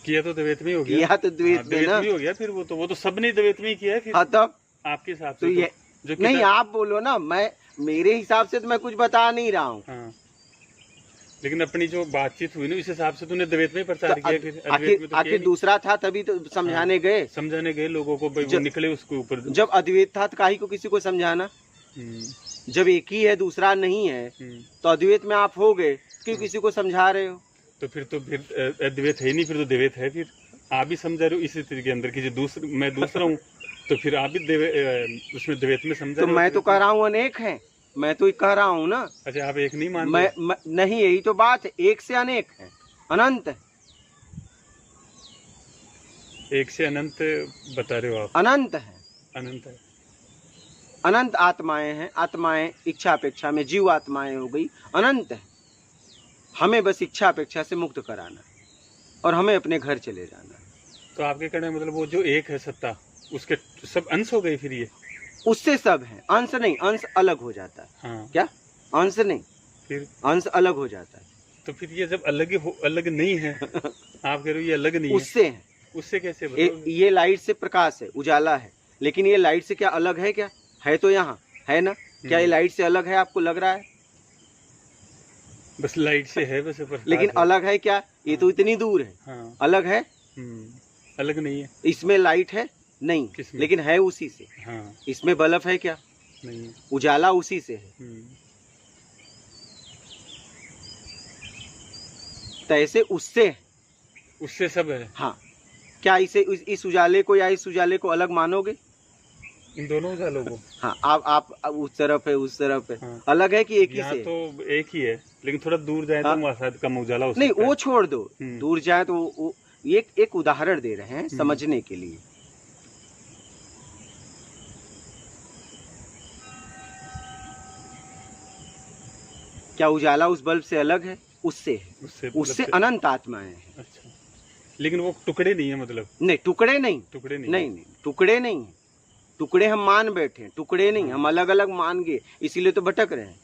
किया तो द्वैत में ही हो गया। किया तो द्वैत में द्वैत ना। में ही हो गया फिर वो तो सबने द्वैत में ही किया है फिर। हाँ तब आपके हिसाब तो से ये जो नहीं, किताब- आप बोलो ना, मैं मेरे हिसाब से तो मैं कुछ बता नहीं रहा हूँ। हाँ, लेकिन अपनी जो बातचीत हुई ना इस हिसाब से तूने द्वैत में ही प्रचार तो किया फिर अद्वैत में आखिर तो किया आखिर नहीं। दूसरा था तभी तो समझाने गए। समझाने गए लोगों को भाई वो जब- निकले उसके ऊपर। जब अद्वैत था तो काहे को किसी को समझाना, जब एक ही है दूसरा नहीं है तो अद्वैत में आप हो गए, क्यों किसी को समझा रहे हो? तो फिर अद्वैत है ही नहीं, फिर तो द्वैत है। फिर आप भी समझा रहे हो इसी तरीके के अंदर कि जो मैं दूसरा हूँ तो फिर आप भी उसमें द्वैत में समझा तो रहे हो। मैं तो कह रहा हूँ अनेक है, मैं तो कह रहा हूँ ना। अच्छा, आप एक नहीं मानते? मैं नहीं, यही तो बात है, एक से अनेक है, अनंत है। एक से अनंत बता रहे हो आप? अनंत है, अनंत है। अनंत आत्माएं हैं, आत्माएं इच्छा अपेक्षा में जीव आत्माएं हो गई, अनंत है। हमें बस इच्छा अपेक्षा से मुक्त कराना और हमें अपने घर चले जाना। तो आपके कहने का मतलब वो जो एक है सत्ता, उसके सब अंश हो गए फिर ये? उससे सब है, अंश नहीं, अंश अलग हो जाता है। हाँ, क्या अंश नहीं, फिर अंश अलग हो जाता है। तो फिर ये जब अलग नहीं है आप कह रहे हो ये अलग नहीं है, उससे है, उससे कैसे बताओगे? ये लाइट से प्रकाश है, उजाला है, लेकिन ये लाइट से क्या अलग है? क्या है तो यहाँ है ना, क्या ये लाइट से अलग है? आपको लग रहा है? बस लाइट से है बस, प्रकाश लेकिन है। अलग है क्या? ये तो इतनी दूर है, हाँ, अलग है? अलग नहीं है। इसमें लाइट है नहीं, किसमें? लेकिन है उसी से। हाँ, इसमें बल्ब है क्या? नहीं है। उजाला उसी से है। तो ऐसे उससे है। उससे सब है। हाँ, क्या इसे इस उजाले को या इस उजाले को अलग मानोगे? इन दोनों उजालों को? हाँ, आप उस तरफ है, उस तरफ है, हाँ। अलग है कि एक ही यहाँ से है? तो एक ही है, लेकिन थोड़ा दूर जाए हाँ। तो वहाँ शायद कम उजाला हो नहीं, सकता वो है। छोड़ दो, हम्म। दूर जाए तो वो एक उदाहरण दे रहे हैं समझने के लिए। क्या उजाला उस बल्ब से अलग है? उससे है, उससे अनंत आत्माएं हैं। अच्छा, लेकिन वो टुकड़े नहीं है मतलब? नहीं, टुकड़े नहीं, टुकड़े नहीं, नहीं, टुकड़े नहीं है। टुकड़े हम मान बैठे हैं, टुकड़े नहीं, हम अलग अलग मान गए, इसीलिए तो भटक रहे हैं।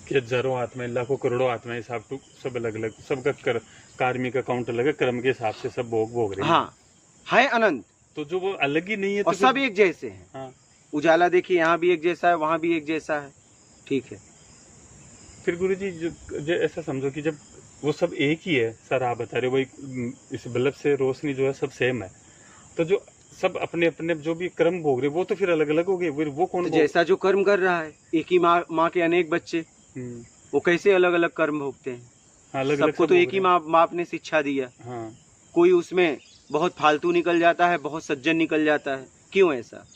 कि हजारों आत्माएं, लाखों करोड़ों आत्माएं, सब अलग अलग, सबका कार्मिक अकाउंट अलग है, कर्म के हिसाब से सब भोग रहे हैं। हाँ, है अनंत, तो जो वो अलग ही नहीं है और तो सब एक जैसे हैं। हाँ, उजाला देखिए, यहाँ भी एक जैसा है, वहां भी एक जैसा है, ठीक है। फिर गुरुजी जो ऐसा समझो कि जब वो सब एक ही है, सर आप बता रहे हो वही, इस बल्ब से रोशनी जो है सब सेम है, तो जो सब अपने अपने जो भी कर्म भोग रहे वो तो फिर अलग अलग हो गए, फिर वो कौन? तो जैसा जो कर्म कर रहा है, एक ही माँ के अनेक बच्चे, वो कैसे अलग अलग कर्म भोगते हैं? अलग सबको तो एक ही माँ बाप ने शिक्षा दिया। हाँ, कोई उसमें बहुत फालतू निकल जाता है, बहुत सज्जन निकल जाता है, क्यों ऐसा?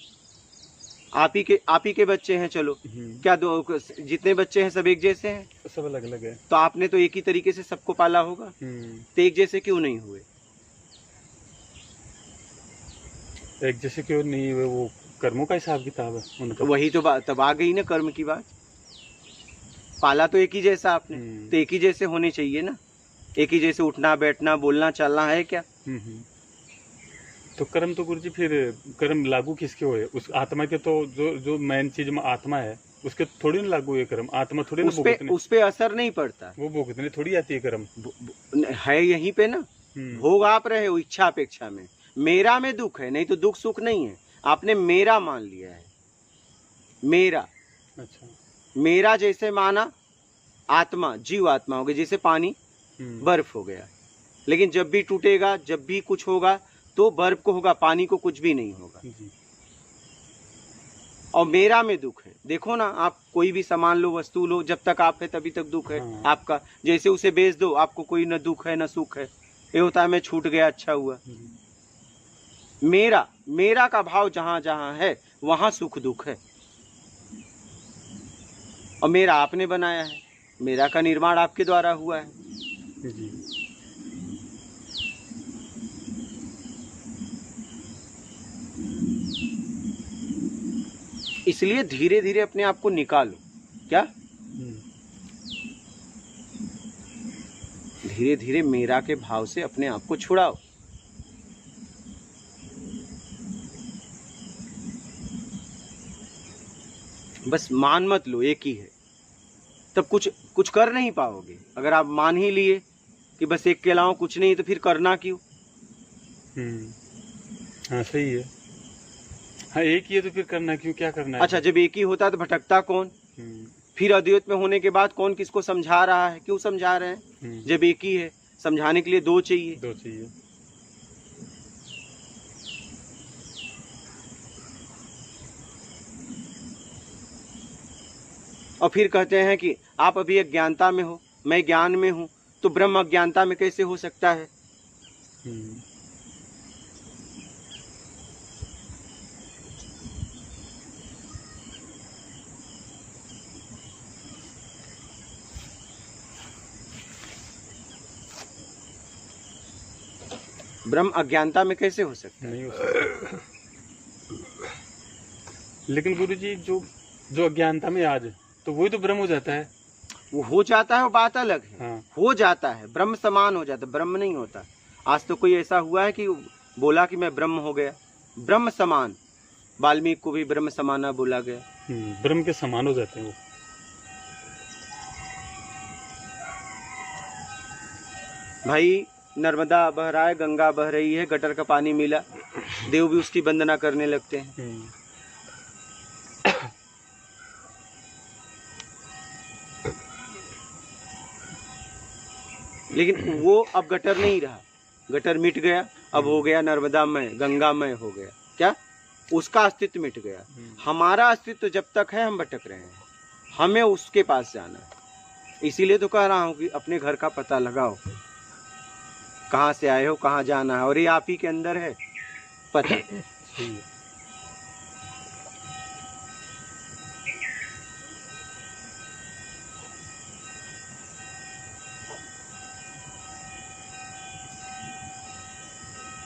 आप ही के बच्चे हैं, चलो क्या जितने बच्चे हैं सब एक जैसे हैं? सब अलग अलग है। तो आपने तो एक ही तरीके से सबको पाला होगा, तो एक जैसे क्यों नहीं हुए? एक जैसे क्यों नहीं हुए? वो कर्मों का हिसाब किताब है उनका। वही तो बात तब आ गई ना, कर्म की बात। पाला तो एक ही जैसा आपने, तो एक ही जैसे होने चाहिए ना, एक ही जैसे उठना बैठना बोलना चलना है क्या? तो कर्म तो गुरुजी फिर कर्म लागू किसके हुए? उस आत्मा के, तो जो मेन चीज में आत्मा है उसके थोड़ी ना लागू है कर्म, आत्मा थोड़ी ना भुगतने, उस पे असर नहीं पड़ता, वो भुगतने थोड़ी आती है कर्म। है यहीं पे ना, भोग आप रहे हो इच्छा अपेक्षा में। मेरा में दुख है, नहीं तो दुख सुख नहीं है, आपने मेरा मान लिया है, मेरा। अच्छा, मेरा जैसे माना, आत्मा जीव आत्मा हो गई, जैसे पानी बर्फ हो गया, लेकिन जब भी टूटेगा, जब भी कुछ होगा तो बर्फ को होगा, पानी को कुछ भी नहीं होगा। और मेरा में दुख है, देखो ना, आप कोई भी सामान लो, वस्तु लो, जब तक आप है तभी तक दुख है। हाँ। आपका जैसे उसे बेच दो, आपको कोई न दुख है न सुख है, ये होता है मैं छूट गया, अच्छा हुआ। मेरा का भाव जहां जहां है वहां सुख दुख है, और मेरा आपने बनाया है, मेरा का निर्माण आपके द्वारा हुआ है। जी। इसलिए धीरे धीरे अपने आप को निकालो। क्या? धीरे धीरे मेरा के भाव से अपने आप को छुड़ाओ। बस मान मत लो एक ही है, तब कुछ कर नहीं पाओगे। अगर आप मान ही लिए कि बस एक के अलावा कुछ नहीं, तो फिर करना क्यों? हाँ सही है। हाँ एक ही है तो फिर करना क्यों, क्या करना है? अच्छा, जब एक ही होता तो भटकता कौन? फिर अद्वैत में होने के बाद कौन किसको समझा रहा है, क्यों समझा रहे हैं? जब एक ही है, समझाने के लिए दो चाहिए। दो चाहिए। और फिर कहते हैं कि आप अभी अज्ञानता में हो, मैं ज्ञान में हूं, तो ब्रह्म अज्ञानता में कैसे हो सकता है? ब्रह्म अज्ञानता में कैसे हो सकता है? नहीं हो सकता। लेकिन गुरुजी जो अज्ञानता में आज, तो वही तो ब्रह्म हो जाता है। वो हो जाता है, वो बात अलग है। हाँ। हो जाता है, ब्रह्म समान हो जाता है, ब्रह्म नहीं होता। आज तो कोई ऐसा हुआ है कि बोला कि मैं ब्रह्म हो गया? ब्रह्म समान, वाल्मीकि को भी ब्रह्म समाना बोला गया। ब्रह्म के समान हो जाते हैं वो। भाई नर्मदा बह रहा है, गंगा बह रही है, गटर का पानी मिला, देव भी उसकी वंदना करने लगते हैं। लेकिन वो अब गटर नहीं रहा, गटर मिट गया, अब हो गया नर्मदामय, गंगामय हो गया। क्या? उसका अस्तित्व मिट गया। हमारा अस्तित्व जब तक है हम भटक रहे हैं, हमें उसके पास जाना है। इसीलिए तो कह रहा हूं कि अपने घर का पता लगाओ, कहाँ से आए हो, कहाँ जाना है, और ये आप ही के अंदर है पता।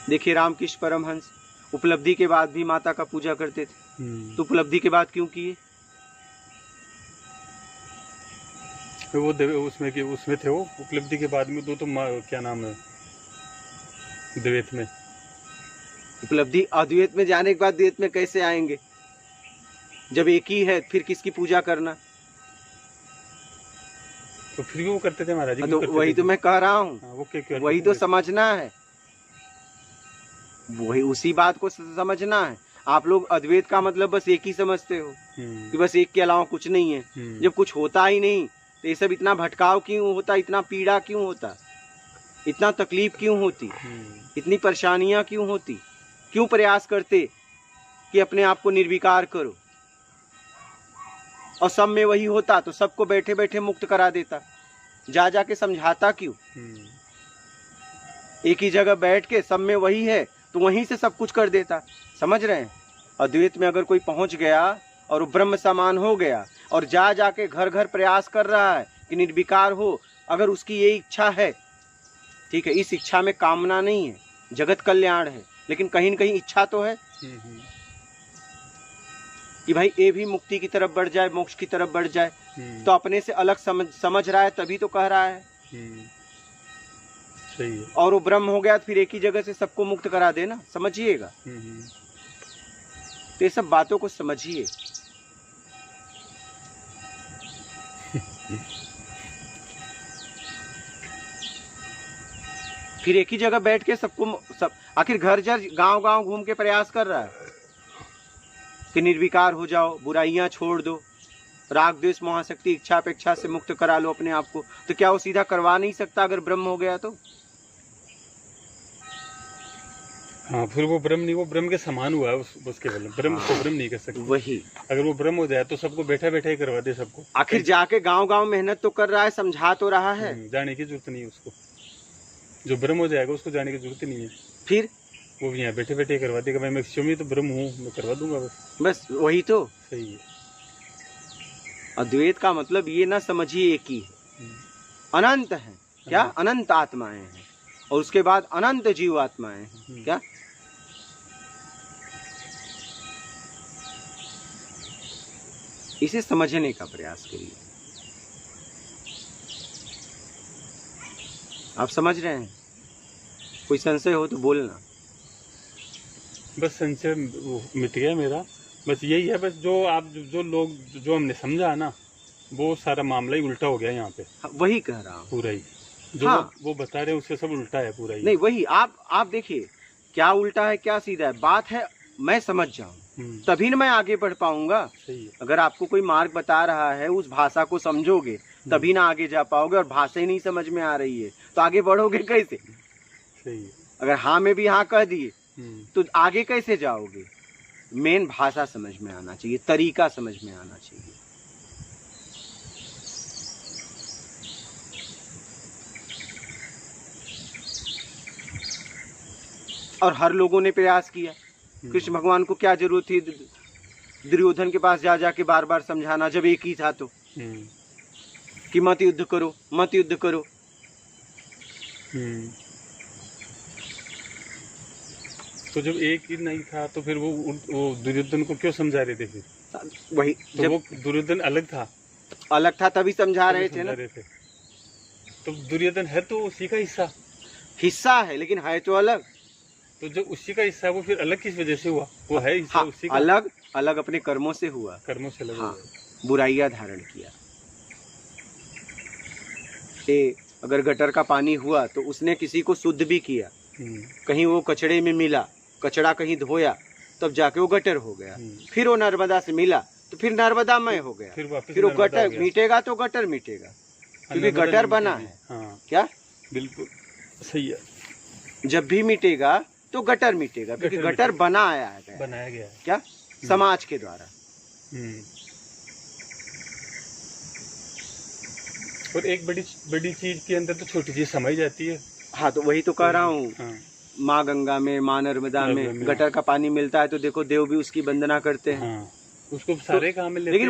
देखिए रामकृष्ण परमहंस उपलब्धि के बाद भी माता का पूजा करते थे, तो उपलब्धि के बाद क्यों किए? वो उसमें थे, वो उपलब्धि के बाद में तो क्या नाम है, द्वैत में। उपलब्धि अद्वैत में जाने के बाद द्वैत में कैसे आएंगे? जब एक ही है फिर किसकी पूजा करना? तो फिर वो करते थे महाराज जी। तो वही तो मैं कह रहा हूँ, वही तो समझना है, वही उसी बात को समझना है। आप लोग अद्वैत का मतलब बस एक ही समझते हो कि बस एक के अलावा कुछ नहीं है। जब कुछ होता ही नहीं तो ये सब इतना भटकाव क्यों होता, इतना पीड़ा क्यों होता, इतना तकलीफ क्यों होती, इतनी परेशानियां क्यों होती? क्यों प्रयास करते कि अपने आप को निर्विकार करो? और सब में वही होता तो सबको बैठे बैठे मुक्त करा देता, जा जाके समझाता क्यों? एक ही जगह बैठ के सब में वही है तो वहीं से सब कुछ कर देता। समझ रहे हैं? अद्वैत में अगर कोई पहुंच गया और ब्रह्म समान हो गया और जा जाके घर घर प्रयास कर रहा है कि निर्विकार हो, अगर उसकी ये इच्छा है, ठीक है, इस इच्छा में कामना नहीं है, जगत कल्याण है, लेकिन कहीं न कहीं इच्छा तो है कि भाई ये भी मुक्ति की तरफ बढ़ जाए, मोक्ष की तरफ बढ़ जाए, तो अपने से अलग समझ रहा है, तभी तो कह रहा है। सही है। और वो ब्रह्म हो गया तो फिर एक ही जगह से सबको मुक्त करा देना, समझिएगा। तो ये सब बातों को समझिए। फिर एक ही जगह बैठ के सब आखिर घर गांव गांव घूम के प्रयास कर रहा है कि निर्विकार हो जाओ, बुराइयां छोड़ दो, राग द्वेष महाशक्ति इच्छा अपेक्षा से मुक्त करा लो अपने आप को। तो क्या वो सीधा करवा नहीं सकता अगर ब्रह्म हो गया तो? हाँ, फिर वो ब्रह्म नहीं, वो ब्रह्म के समान हुआ है उसके बल। ब्रह्म को ब्रह्म नहीं कर सकते। वही अगर वो ब्रह्म हो जाए तो सबको बैठा बैठा ही करवा दे सबको। आखिर जाके गांव गांव मेहनत तो कर रहा है, समझा तो रहा है। जाने की जरूरत नहीं है उसको। जो ब्रह्म हो जाएगा उसको जाने की जरूरत नहीं है। फिर वो यहाँ बैठे बैठे करवा देगा, भाई मैं स्वयं तो ब्रह्म हूँ, मैं करवा दूंगा बस वही तो सही है। अद्वैत का मतलब ये ना समझिए एक ही है, अनंत है। क्या? अनंत आत्माएं हैं और उसके बाद अनंत जीव आत्माएं हैं। क्या? इसे समझने का प्रयास करिए। आप समझ रहे हैं? कोई संशय हो तो बोलना। बस संशय मिट गया मेरा। बस यही है, बस जो आप जो लोग जो हमने समझा ना, वो सारा मामला ही उल्टा हो गया यहाँ पे। हाँ, वही कह रहा हूँ। पूरा ही जो हाँ। वो बता रहे हैं उससे सब उल्टा है पूरा ही। नहीं वही आप देखिए क्या उल्टा है क्या सीधा है। बात है मैं समझ जाऊं तभी ना मैं आगे बढ़ पाऊंगा। सही है। अगर आपको कोई मार्ग बता रहा है उस भाषा को समझोगे तभी ना आगे जा पाओगे, और भाषा ही नहीं समझ में आ रही है तो आगे बढ़ोगे कैसे? सही है। अगर हाँ में भी हाँ कह दिए तो आगे कैसे जाओगे? मेन भाषा समझ में आना चाहिए, तरीका समझ में आना चाहिए। और हर लोगों ने प्रयास किया। कृष्ण भगवान को क्या जरूरत थी दुर्योधन के पास जा जाके बार बार समझाना, जब एक ही था तो कि मत युद्ध करो मत युद्ध करो। तो जब एक ही नहीं था तो फिर वो दुर्योधन को क्यों समझा रहे थे फिर? वही तो जब वो दुर्योधन अलग था तभी समझा रहे थे ना। तो दुर्योधन है तो उसी का हिस्सा है लेकिन है तो अलग। तो जो उसी का हिस्सा वो फिर अलग किस वजह से हुआ? वो है हिस्सा उसी का। अलग अलग अपने कर्मों से हुआ। कर्मों से अलग हाँ, हुआ। बुराइयां धारण किया। अगर गटर का पानी हुआ तो उसने किसी को शुद्ध भी किया। कहीं वो कचड़े में मिला, कचड़ा कहीं धोया, तब जाके वो गटर हो गया। फिर वो नर्मदा से मिला तो फिर नर्मदामय हो गया। फिर वो गटर मिटेगा तो गटर मिटेगा, क्योंकि गटर बना है। हाँ। क्या? बिल्कुल सही है। जब भी मिटेगा तो गटर मिटेगा, क्योंकि गटर बनाया गया है। क्या? समाज के द्वारा। और एक बड़ी चीज के अंदर तो छोटी चीज समझ जाती है। हाँ, तो वही तो कह रहा हूँ। हाँ। माँ गंगा में, माँ नर्मदा में गटर का पानी मिलता है तो देखो देव भी उसकी वंदना करते हैं। हाँ। उसको सारे काम में लेकिन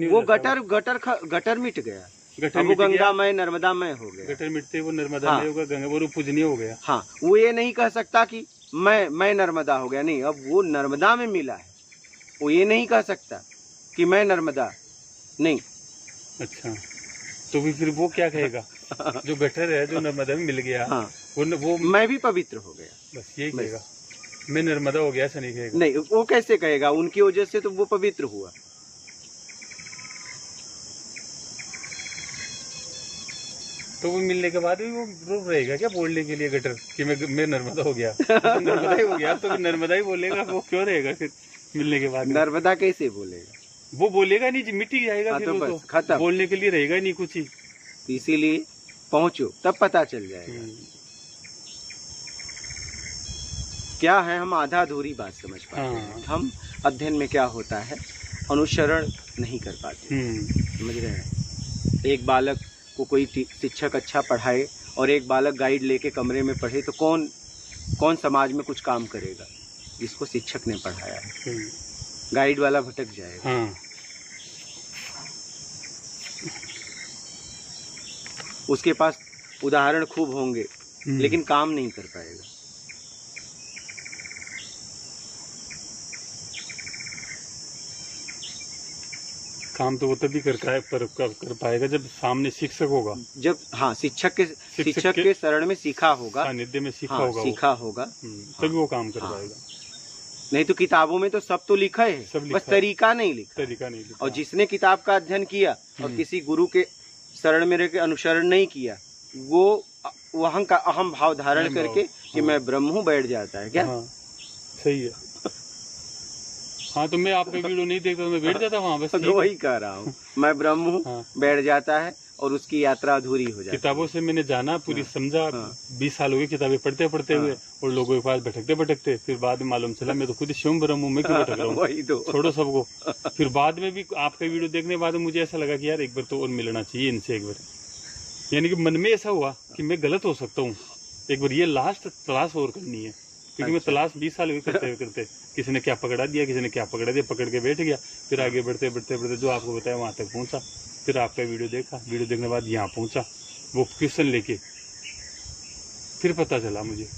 वो गटर मिट गया, अब वो गंगामय नर्मदामय हो गया। गटर मिटते वो नर्मदामय होगा, गंगा वो पूजनीय हो गया। हाँ, वो ये नहीं कह सकता कि मैं नर्मदा हो गया, नहीं, अब वो नर्मदा में मिला है। वो ये नहीं कह सकता कि मैं नर्मदा नहीं। अच्छा, तो फिर वो क्या कहेगा? जो गटर है जो नर्मदा में मिल गया, हाँ, वो मैं भी पवित्र हो गया, बस यही कहेगा। मैं नर्मदा हो गया ऐसा नहीं कहेगा। नहीं, वो कैसे कहेगा? उनकी वजह से तो वो पवित्र हुआ। तो वो मिलने के बाद भी वो रूप रहेगा क्या बोलने के लिए गटर कि मैं नर्मदा हो गया? तो नर्मदा ही हो गया तो नर्मदा ही बोलेगा। वो क्यों रहेगा फिर मिलने के बाद? नर्मदा कैसे बोलेगा? वो बोलेगा नहीं, मिट ही जाएगा। फिर तो वो बस खत्म, बोलने के लिए रहेगा नहीं कुछ ही। इसीलिए पहुंचो तब पता चल जाएगा क्या है। हम आधा अधूरी बात समझ पाते हैं। हम अध्ययन में क्या होता है, अनुसरण नहीं कर पाते। समझ रहे हैं? एक बालक को कोई शिक्षक अच्छा पढ़ाए और एक बालक गाइड लेके कमरे में पढ़े तो कौन समाज में कुछ काम करेगा? जिसको शिक्षक ने पढ़ाया है। गाइड वाला भटक जाएगा। उसके पास उदाहरण खूब होंगे लेकिन काम नहीं कर पाएगा। काम तो वो तभी कर पाएगा जब सामने शिक्षक होगा। जब शिक्षक के शरण में सीखा होगा, सानिध्य में सीखा होगा तभी वो काम कर पाएगा। नहीं तो किताबों में तो सब तो लिखा है, बस तरीका नहीं लिखा। और जिसने किताब का अध्ययन किया और किसी गुरु के शरण में रह के अनुसरण नहीं किया, वो अहम भाव धारण करके कि मैं ब्रह्म हूँ बैठ जाता है। क्या? सही है। हाँ, तो मैं आपका वीडियो नहीं देखता तो मैं बैठ जाता वहाँ बस। तो वही कह रहा हूँ, मैं ब्रह्म हूँ बैठ जाता है और उसकी यात्रा अधूरी हो जाती है। किताबों से मैंने जाना, पूरी समझा। 20 साल हो गए किताबें पढ़ते हुए और लोगों के पास भटकते, फिर बाद में मालूम चला मैं तो खुद स्वयं ब्रह्म हूँ, मैं क्यों भटक रहा हूँ? वही तो, छोड़ो सबको। फिर बाद में भी आपका वीडियो देखने के बाद मुझे ऐसा लगा कि यार एक बार तो और मिलना चाहिए इनसे एक बार। यानी कि मन में ऐसा हुआ कि मैं गलत हो सकता हूँ, एक बार ये लास्ट तलाश और करनी है। क्योंकि मैं तलाश 20 साल हुए करते किसी ने क्या पकड़ा दिया, किसी ने क्या पकड़ा दिया, पकड़ के बैठ गया। फिर आगे बढ़ते जो आपको बताया वहां तक पहुंचा। फिर आपका वीडियो देखा, वीडियो देखने के बाद यहाँ पहुंचा वो क्वेश्चन लेके। फिर पता चला मुझे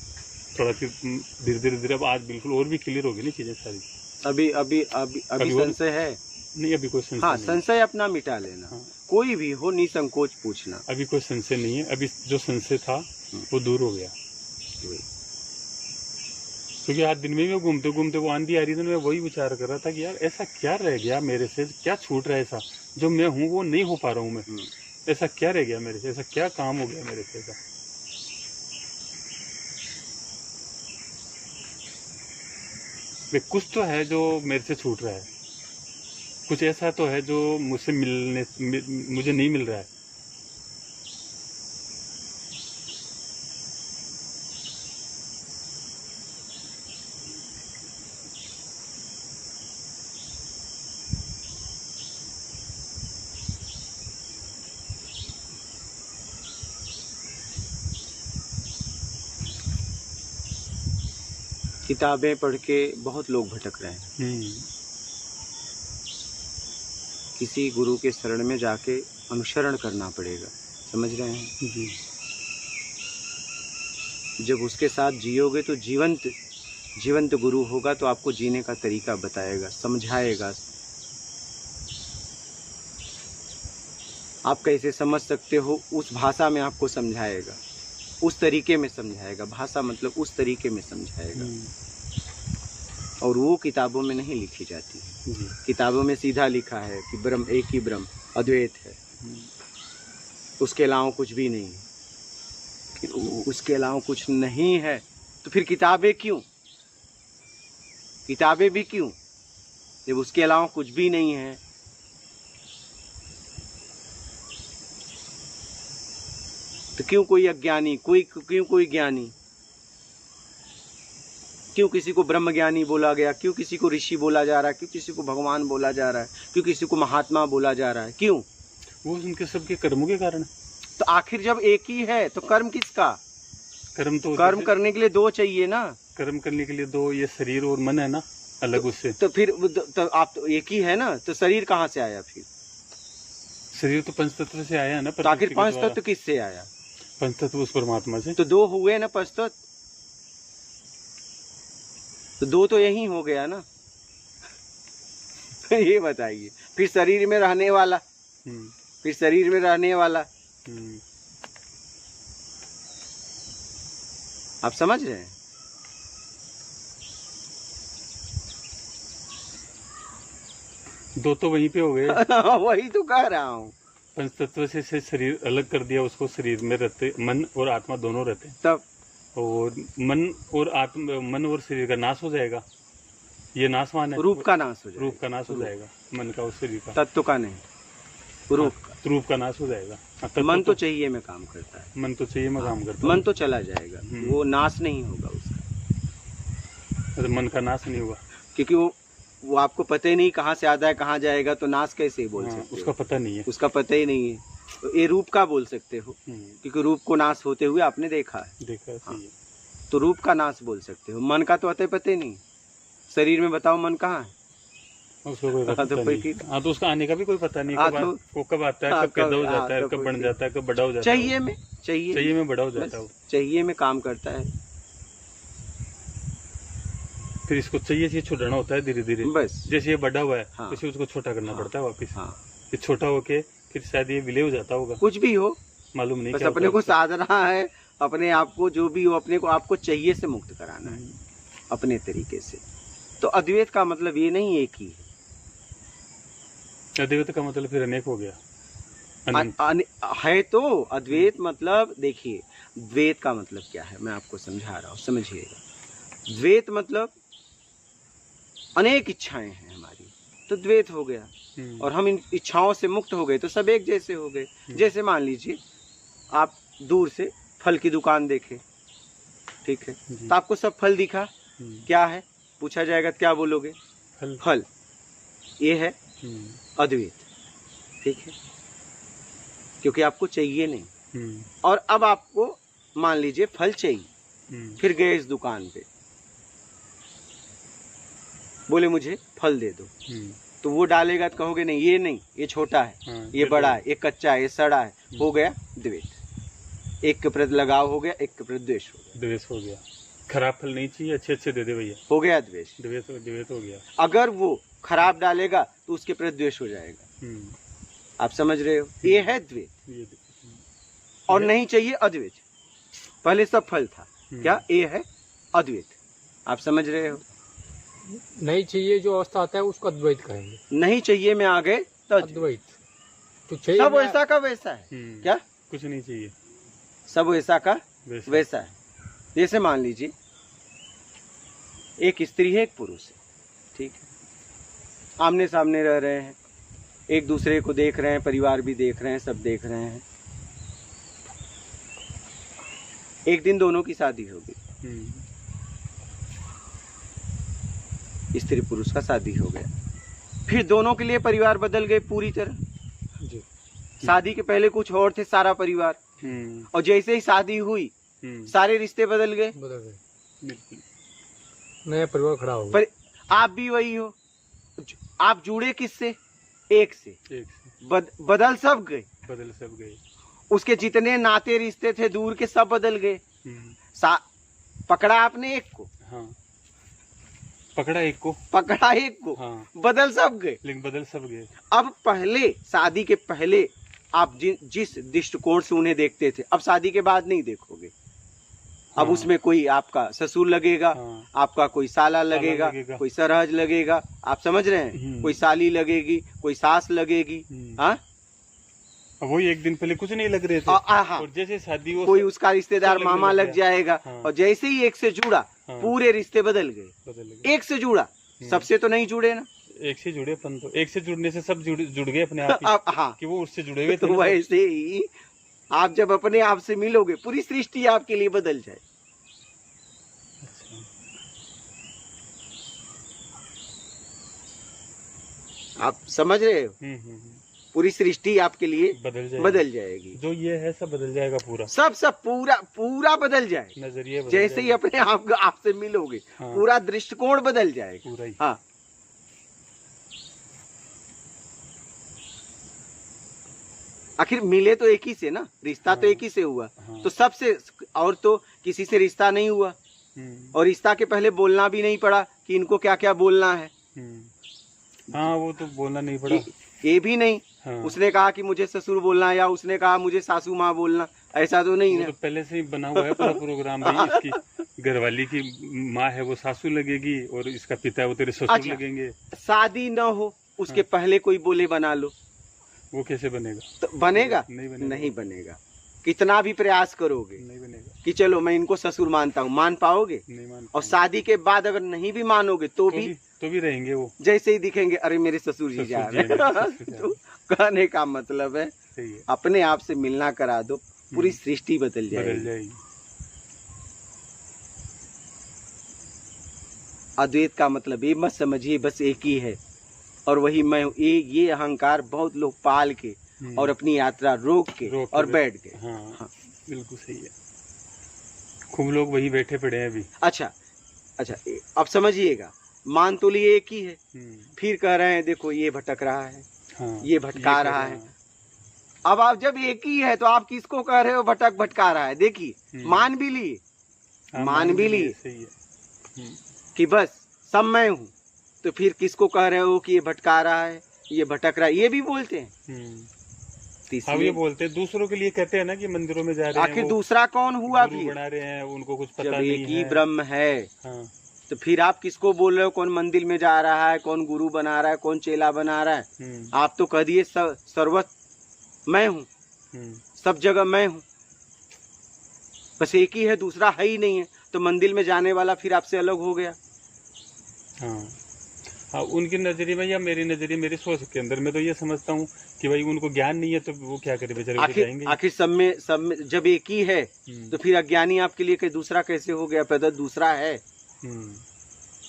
थोड़ा, फिर धीरे अब आज बिल्कुल और भी क्लियर होगी ना चीजें सारी। अभी संशय है नहीं? अभी कोई संशय नहीं। संशय अपना मिटा लेना। कोई भी हो निसंकोच पूछना। अभी कोई संशय नहीं है। अभी जो संशय था वो दूर हो गया। क्योंकि आज दिन में भी घूमते घूमते वो आंधी आ रही थी, मैं वही विचार कर रहा था कि यार ऐसा क्या रह गया मेरे से, क्या छूट रहा है, ऐसा जो मैं हूँ वो नहीं हो पा रहा हूँ मैं, ऐसा क्या रह गया मेरे से, ऐसा क्या काम हो गया मेरे से ऐसा। वे कुछ तो है जो मेरे से छूट रहा है, कुछ ऐसा तो है जो मुझसे मुझे नहीं मिल रहा है। किताबें पढ़ के बहुत लोग भटक रहे हैं। किसी गुरु के शरण में जाके अनुसरण करना पड़ेगा, समझ रहे हैं जी। जब उसके साथ जियोगे तो जीवंत गुरु होगा, तो आपको जीने का तरीका बताएगा, समझाएगा। आप कैसे समझ सकते हो उस भाषा में आपको समझाएगा, उस तरीके में समझाएगा। भाषा मतलब उस तरीके में समझाएगा, और वो किताबों में नहीं लिखी जाती है। किताबों में सीधा लिखा है कि ब्रह्म एक ही ब्रह्म अद्वैत है, उसके अलावा कुछ भी नहीं है। उसके अलावा कुछ नहीं है तो फिर किताबें क्यों? किताबें भी क्यों जब उसके अलावा कुछ भी नहीं है? तो क्यों कोई अज्ञानी, क्यों कोई ज्ञानी? क्यों किसी को ब्रह्म ज्ञानी बोला गया? क्यों किसी को ऋषि बोला जा रहा है? क्यों किसी को भगवान बोला जा रहा है? क्यों किसी को महात्मा बोला जा रहा है? क्यों? वो उनके सबके कर्मों के कारण। तो आखिर जब एक ही है तो कर्म किसका? कर्म करने के लिए दो चाहिए ना। कर्म करने के लिए दो, ये शरीर और मन है ना अलग उससे। तो फिर तो आप तो एक ही है ना, तो शरीर कहाँ से आया फिर? शरीर तो पंचतत्व से आया है ना। तो आखिर पंचतत्व किससे आया? पंचतत्व उस परमात्मा से। तो दो हुए ना पंचतत्व, तो दो तो यही हो गया ना। ये बताइए, फिर शरीर में रहने वाला, फिर शरीर में रहने वाला, आप समझ रहे हैं? दो तो वहीं पे हो गए। वही तो कह रहा हूँ। पंचतत्व से शरीर अलग कर दिया, उसको शरीर में रहते मन और आत्मा दोनों रहते हैं। तब और मन और शरीर का नाश हो जाएगा, ये नाशवान है। रूप का नाश हो जाएगा। रूप का नाश हो जाएगा, मन का और शरीर का। तत्व का नहीं, रूप का नाश हो जाएगा। मन तो चाहिए में काम करता है। मन तो चाहिए में काम करता है। मन तो चला जाएगा, वो नाश नहीं होगा उसका। तो मन का नाश नहीं हुआ क्योंकि वो आपको पता ही नहीं कहाँ से आता है कहाँ जाएगा, तो नाश कैसे बोल सकते हो? उसका पता नहीं है, उसका पता ही नहीं है। तो ये रूप का बोल सकते हो, क्योंकि रूप को नाश होते हुए आपने देखा है। हाँ। तो रूप का नाश बोल सकते हो। मन का तो पता ही नहीं। शरीर में बताओ मन कहाँ है? उसको कोई पता नहीं। हाँ, तो उसका आने का भी कोई पता नहीं। कब आता है, कब पैदा हो जाता है, कब बन जाता है, कब बड़ा हो जाता है। चाहिए में बड़ा हो जाता है, चाहिए में काम करता है। फिर इसको चाहिए छुड़ाना होता है धीरे धीरे। बस जैसे ये बड़ा हुआ है, हाँ। जैसे उसको छोटा करना पड़ता है वापिस। हाँ। ये छोटा होके फिर शायद ये विलय हो जाता होगा, कुछ भी हो, मालूम नहीं। बस अपने को साधना है, अपने आप को जो भी हो, अपने को आपको चाहिए से मुक्त कराना है अपने तरीके से। तो अद्वैत का मतलब ये नहीं एक ही है। अद्वैत का मतलब फिर अनेक हो गया। है तो अद्वैत मतलब, देखिए द्वैत का मतलब क्या है, मैं आपको समझा रहा हूँ, समझिएगा। द्वैत मतलब अनेक इच्छाएं हैं हमारी, तो द्वैत हो गया। और हम इन इच्छाओं से मुक्त हो गए तो सब एक जैसे हो गए। जैसे मान लीजिए आप दूर से फल की दुकान देखे, ठीक है, तो आपको सब फल दिखा, क्या है पूछा जाएगा तो क्या बोलोगे? फल। ये है अद्वैत, ठीक है, क्योंकि आपको चाहिए नहीं। और अब आपको मान लीजिए फल चाहिए, फिर गए इस दुकान पे, बोले मुझे फल दे दो, तो वो डालेगा तो कहोगे नहीं, ये नहीं, ये छोटा है, ये बड़ा है, ये कच्चा है, ये सड़ा है। हो गया द्वैत। एक के प्रति लगाव हो गया, एक के प्रति द्वेष हो गया। द्वेष हो गया। खराब फल नहीं चाहिए, अच्छे दे दे भैया, हो गया द्वेष। द्वेष हो गया। अगर वो खराब डालेगा तो उसके प्रति द्वेष हो जाएगा। आप समझ रहे हो? ये है द्वैत। और नहीं चाहिए अद्वैत। पहले सब फल था, क्या? ये है अद्वैत। आप समझ रहे हो? नहीं चाहिए जो अवस्था आता है उसको अद्वैत कहेंगे। नहीं चाहिए में आ गए तो अद्वैत तो चाहिए सब में- वैसा का वैसा है। क्या कुछ नहीं चाहिए, सब वैसा का वैसा। वैसा है। जैसे मान लीजिए एक स्त्री है, एक पुरुष है, ठीक है, आमने सामने रह रहे हैं, एक दूसरे को देख रहे हैं, परिवार भी देख रहे हैं, सब देख रहे हैं। एक दिन दोनों की शादी हो गई, स्त्री पुरुष का शादी हो गया, फिर दोनों के लिए परिवार बदल गए पूरी तरह। जी। शादी के पहले कुछ और थे सारा परिवार, और जैसे ही शादी हुई सारे रिश्ते बदल गए। बदल गए, बिल्कुल। नया परिवार खड़ा हो गया। पर आप भी वही हो, आप जुड़े किससे? एक से। एक से बदल सब गए, बदल सब गए। उसके जितने नाते रिश्ते थे दूर के सब बदल गए। पकड़ा आपने एक को, हाँ, पकड़ा एक को, पकड़ा एक को, हाँ, बदल सब गए। लेकिन बदल सब गए। अब पहले शादी के पहले आप जिस दृष्टिकोण से उन्हें देखते थे, अब शादी के बाद नहीं देखोगे। अब हाँ। उसमें कोई आपका ससुर लगेगा, हाँ। आपका कोई साला लगेगा, कोई सरहज लगेगा, आप समझ रहे हैं, कोई साली लगेगी, कोई सास लगेगी। हाँ, अब वही एक दिन पहले कुछ नहीं लग रहे थे, हाँ। और जैसे शादी हो कोई उसका रिश्तेदार सब मामा लगने लग लग गया। जाएगा। हाँ। और जैसे ही एक से जुड़ा, हाँ। पूरे रिश्ते बदल गए। बदल गए। एक से जुड़ा, सबसे तो नहीं जुड़े ना। एक से जुड़े अपन, तो एक से जुड़ने से सब जुड़ गए अपने आप ही, अब हाँ, कि वो उससे जुड़े हुए थे तो ना सब। वैसे ही आप जब अपने आप से मिलोगे, पूरी सृष्टि आपके लिए बदल जाए। अच्छा। आप समझ रहे हो? पूरी सृष्टि आपके लिए बदल जाएगी। जो ये है सब बदल जाएगा पूरा, सब पूरा बदल जाएगा। नजरिए जैसे ही अपने आप आपसे मिलोगे, हाँ। पूरा दृष्टिकोण बदल जाएगा। पूरा ही। हाँ, आखिर मिले तो एक ही से ना, रिश्ता तो हाँ। एक ही से हुआ। हाँ। तो सबसे और तो किसी से रिश्ता नहीं हुआ, और रिश्ता के पहले बोलना भी नहीं पड़ा कि इनको क्या क्या बोलना है। हाँ, वो तो बोलना नहीं पड़ा। ये भी नहीं। हाँ। उसने कहा कि मुझे ससुर बोलना, या उसने कहा मुझे सासू माँ बोलना, ऐसा तो नहीं वो ना। तो पहले से ही बना हुआ है पूरा प्रोग्राम भाई। इसकी घरवाली की माँ है वो सासू लगेगी, और इसका पिता है वो तेरे ससुर अच्छा। लगेंगे। शादी न हो उसके पहले कोई बोले बना लो, वो कैसे बनेगा? तो बनेगा? नहीं बनेगा। नहीं बनेगा। कितना भी प्रयास करोगे नहीं बनेगा। कि चलो मैं इनको ससुर मानता हूँ, मान पाओगे? नहीं मान। और शादी के बाद अगर नहीं भी मानोगे तो भी रहेंगे वो, जैसे ही दिखेंगे, अरे मेरे ससुर जी जा रहे हैं। तो कहने का मतलब है, सही है, अपने आप से मिलना करा दो, पूरी सृष्टि बदल जाएगी। अद्वैत का मतलब ये मत समझिए बस एक ही है, और वही मैं हूँ। ये अहंकार बहुत लोग पाल के और अपनी यात्रा रोक के और बैठ गए। हाँ, बिल्कुल सही है। खूब लोग वही बैठे पड़े हैं अभी। अच्छा, अब समझिएगा, मान तो लिए एक ही है, फिर कह रहे हैं देखो ये भटक रहा है, हाँ, ये भटका रहा है। अब आप जब एक ही है तो आप किसको कह रहे हो भटका रहा है? देखिए, मान भी लिए, मान भी लिए सही है कि बस सब मैं हूँ, तो फिर किसको कह रहे हो कि ये भटका रहा है, ये भटक रहा है? ये भी बोलते हैं। हम ये बोलते हैं, दूसरों के लिए कहते हैं ना कि मंदिरों में जा रहे हैं, आखिर दूसरा कौन हुआ? गुरु बना रहे हैं, उनको कुछ पता जब नहीं एक ही है। ब्रह्म है, हाँ। तो फिर आप किसको बोल रहे हो? कौन मंदिर में जा रहा है, कौन गुरु बना रहा है, कौन चेला बना रहा है? आप तो कह दिए सर्वत मैं हूँ, सब जगह मैं हूँ, बस एक ही है, दूसरा है ही नहीं है। तो मंदिर में जाने वाला फिर आपसे अलग हो गया। हाँ, उनकी नजरिए में या मेरी नजरिए, मेरी सोच के अंदर मैं तो ये समझता हूँ कि भाई उनको ज्ञान नहीं है तो वो क्या करे बेचारे, आखिर सब में जब एक ही है तो फिर अज्ञानी आपके लिए कहीं दूसरा कैसे हो गया? पैदा दूसरा है।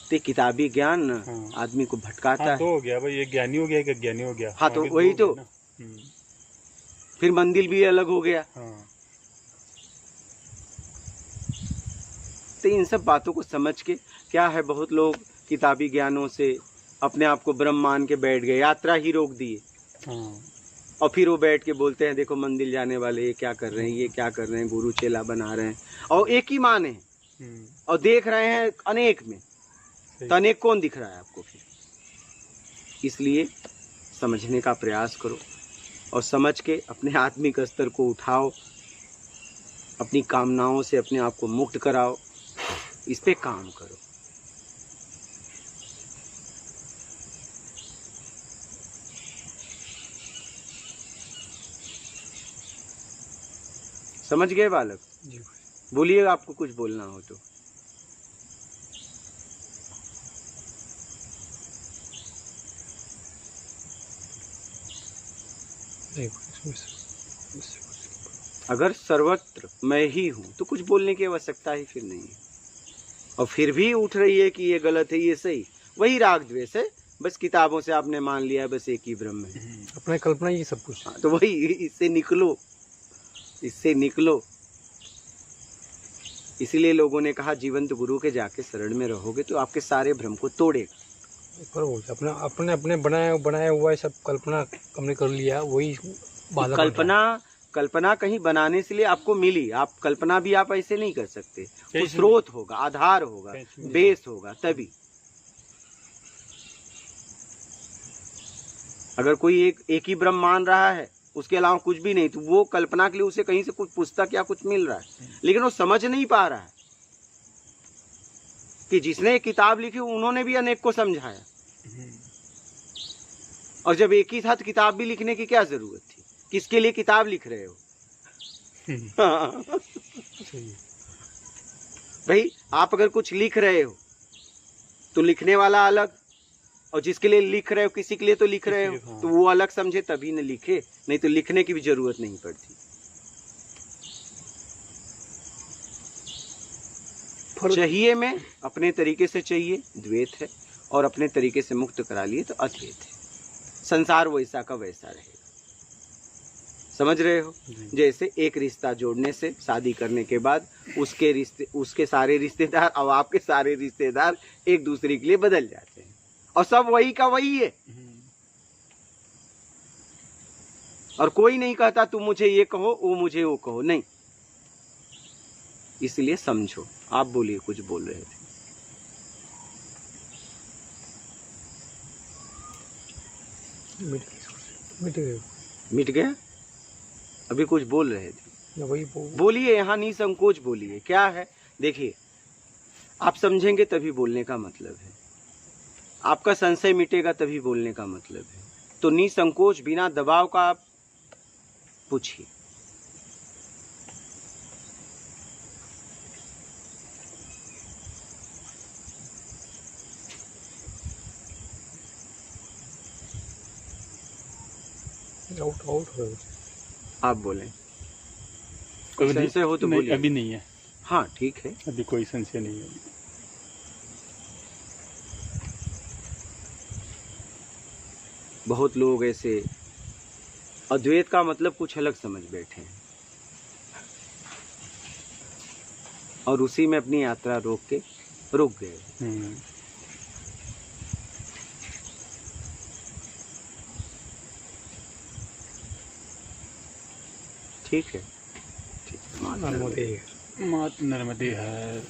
तो किताबी ज्ञान आदमी को भटकाता है। तो हो गया भाई, ये ज्ञानी हो गया, एक अज्ञानी हो गया। हाँ, तो वही तो फिर मंदिर भी अलग हो गया। तो इन सब बातों को समझ के क्या है, बहुत लोग किताबी ज्ञानों से अपने आप को ब्रह्म मान के बैठ गए, यात्रा ही रोक दिए। और फिर वो बैठ के बोलते हैं देखो मंदिर जाने वाले ये क्या कर रहे हैं, ये क्या कर रहे हैं, गुरु चेला बना रहे हैं, और एक ही मान है और देख रहे हैं अनेक में, तो अनेक कौन दिख रहा है आपको? फिर इसलिए समझने का प्रयास करो, और समझ के अपने आत्मिक स्तर को उठाओ, अपनी कामनाओं से अपने आप को मुक्त कराओ, इस पे काम करो। समझ गए बालक? जी बोलिए आपको कुछ बोलना हो तो। नहीं, अगर सर्वत्र मैं ही हूं तो कुछ बोलने की आवश्यकता ही फिर नहीं है। और फिर भी उठ रही है कि ये गलत है, ये सही, वही राग द्वेष है। बस किताबों से आपने मान लिया है बस एक ही ब्रह्म है। अपने कल्पना ही सब कुछ। हाँ, तो वही, इससे निकलो, इससे निकलो। इसीलिए लोगों ने कहा जीवंत गुरु के जाके शरण में रहोगे तो आपके सारे भ्रम को तोड़ेगा। पर वो अपने अपने अपने बनाया हुआ है सब, कल्पना हमने कर लिया, वही बाधा बन रहा है। कल्पना कहीं बनाने से लिए आपको मिली, आप कल्पना भी आप ऐसे नहीं कर सकते। वो स्रोत होगा, आधार होगा, बेस होगा, तभी। अगर कोई एक ही ब्रह्म मान रहा है, उसके अलावा कुछ भी नहीं, तो वो कल्पना के लिए उसे कहीं से कुछ पुस्तक या कुछ मिल रहा है, लेकिन वो समझ नहीं पा रहा है कि जिसने एक किताब लिखी उन्होंने भी अनेक को समझाया। और जब एक ही था तो किताब भी लिखने की क्या जरूरत थी? किसके लिए किताब लिख रहे हो? भाई आप अगर कुछ लिख रहे हो तो लिखने वाला अलग, और जिसके लिए लिख रहे हो किसी के लिए तो लिख रहे हो, तो वो अलग समझे तभी न लिखे, नहीं तो लिखने की भी जरूरत नहीं पड़ती। चाहिए में अपने तरीके से चाहिए, द्वैत है, और अपने तरीके से मुक्त करा लिए तो अद्वैत है। संसार वैसा का वैसा रहेगा। समझ रहे हो? जैसे एक रिश्ता जोड़ने से, शादी करने के बाद उसके सारे रिश्तेदार और आपके सारे रिश्तेदार एक दूसरे के लिए बदल जाते हैं, और सब वही का वही है। और कोई नहीं कहता तुम मुझे ये कहो, वो मुझे वो कहो, नहीं। इसलिए समझो। आप बोलिए, कुछ बोल रहे थे। मिट गया? अभी कुछ बोल रहे थे, वही बोलिए, यहाँ निसंकोच बोलिए। क्या है? देखिए, आप समझेंगे तभी बोलने का मतलब है, आपका संशय मिटेगा तभी बोलने का मतलब है। तो निसंकोच, बिना दबाव का आप पूछिए। आउट हो आप बोलें, कोई संशय हो तो बोलिए। अभी नहीं है। हाँ ठीक है, अभी कोई संशय नहीं है। बहुत लोग ऐसे अद्वैत का मतलब कुछ अलग समझ बैठे हैं, और उसी में अपनी यात्रा रोक के रुक गए। ठीक है, ठीक। नर्मदे मात नर्मदे है।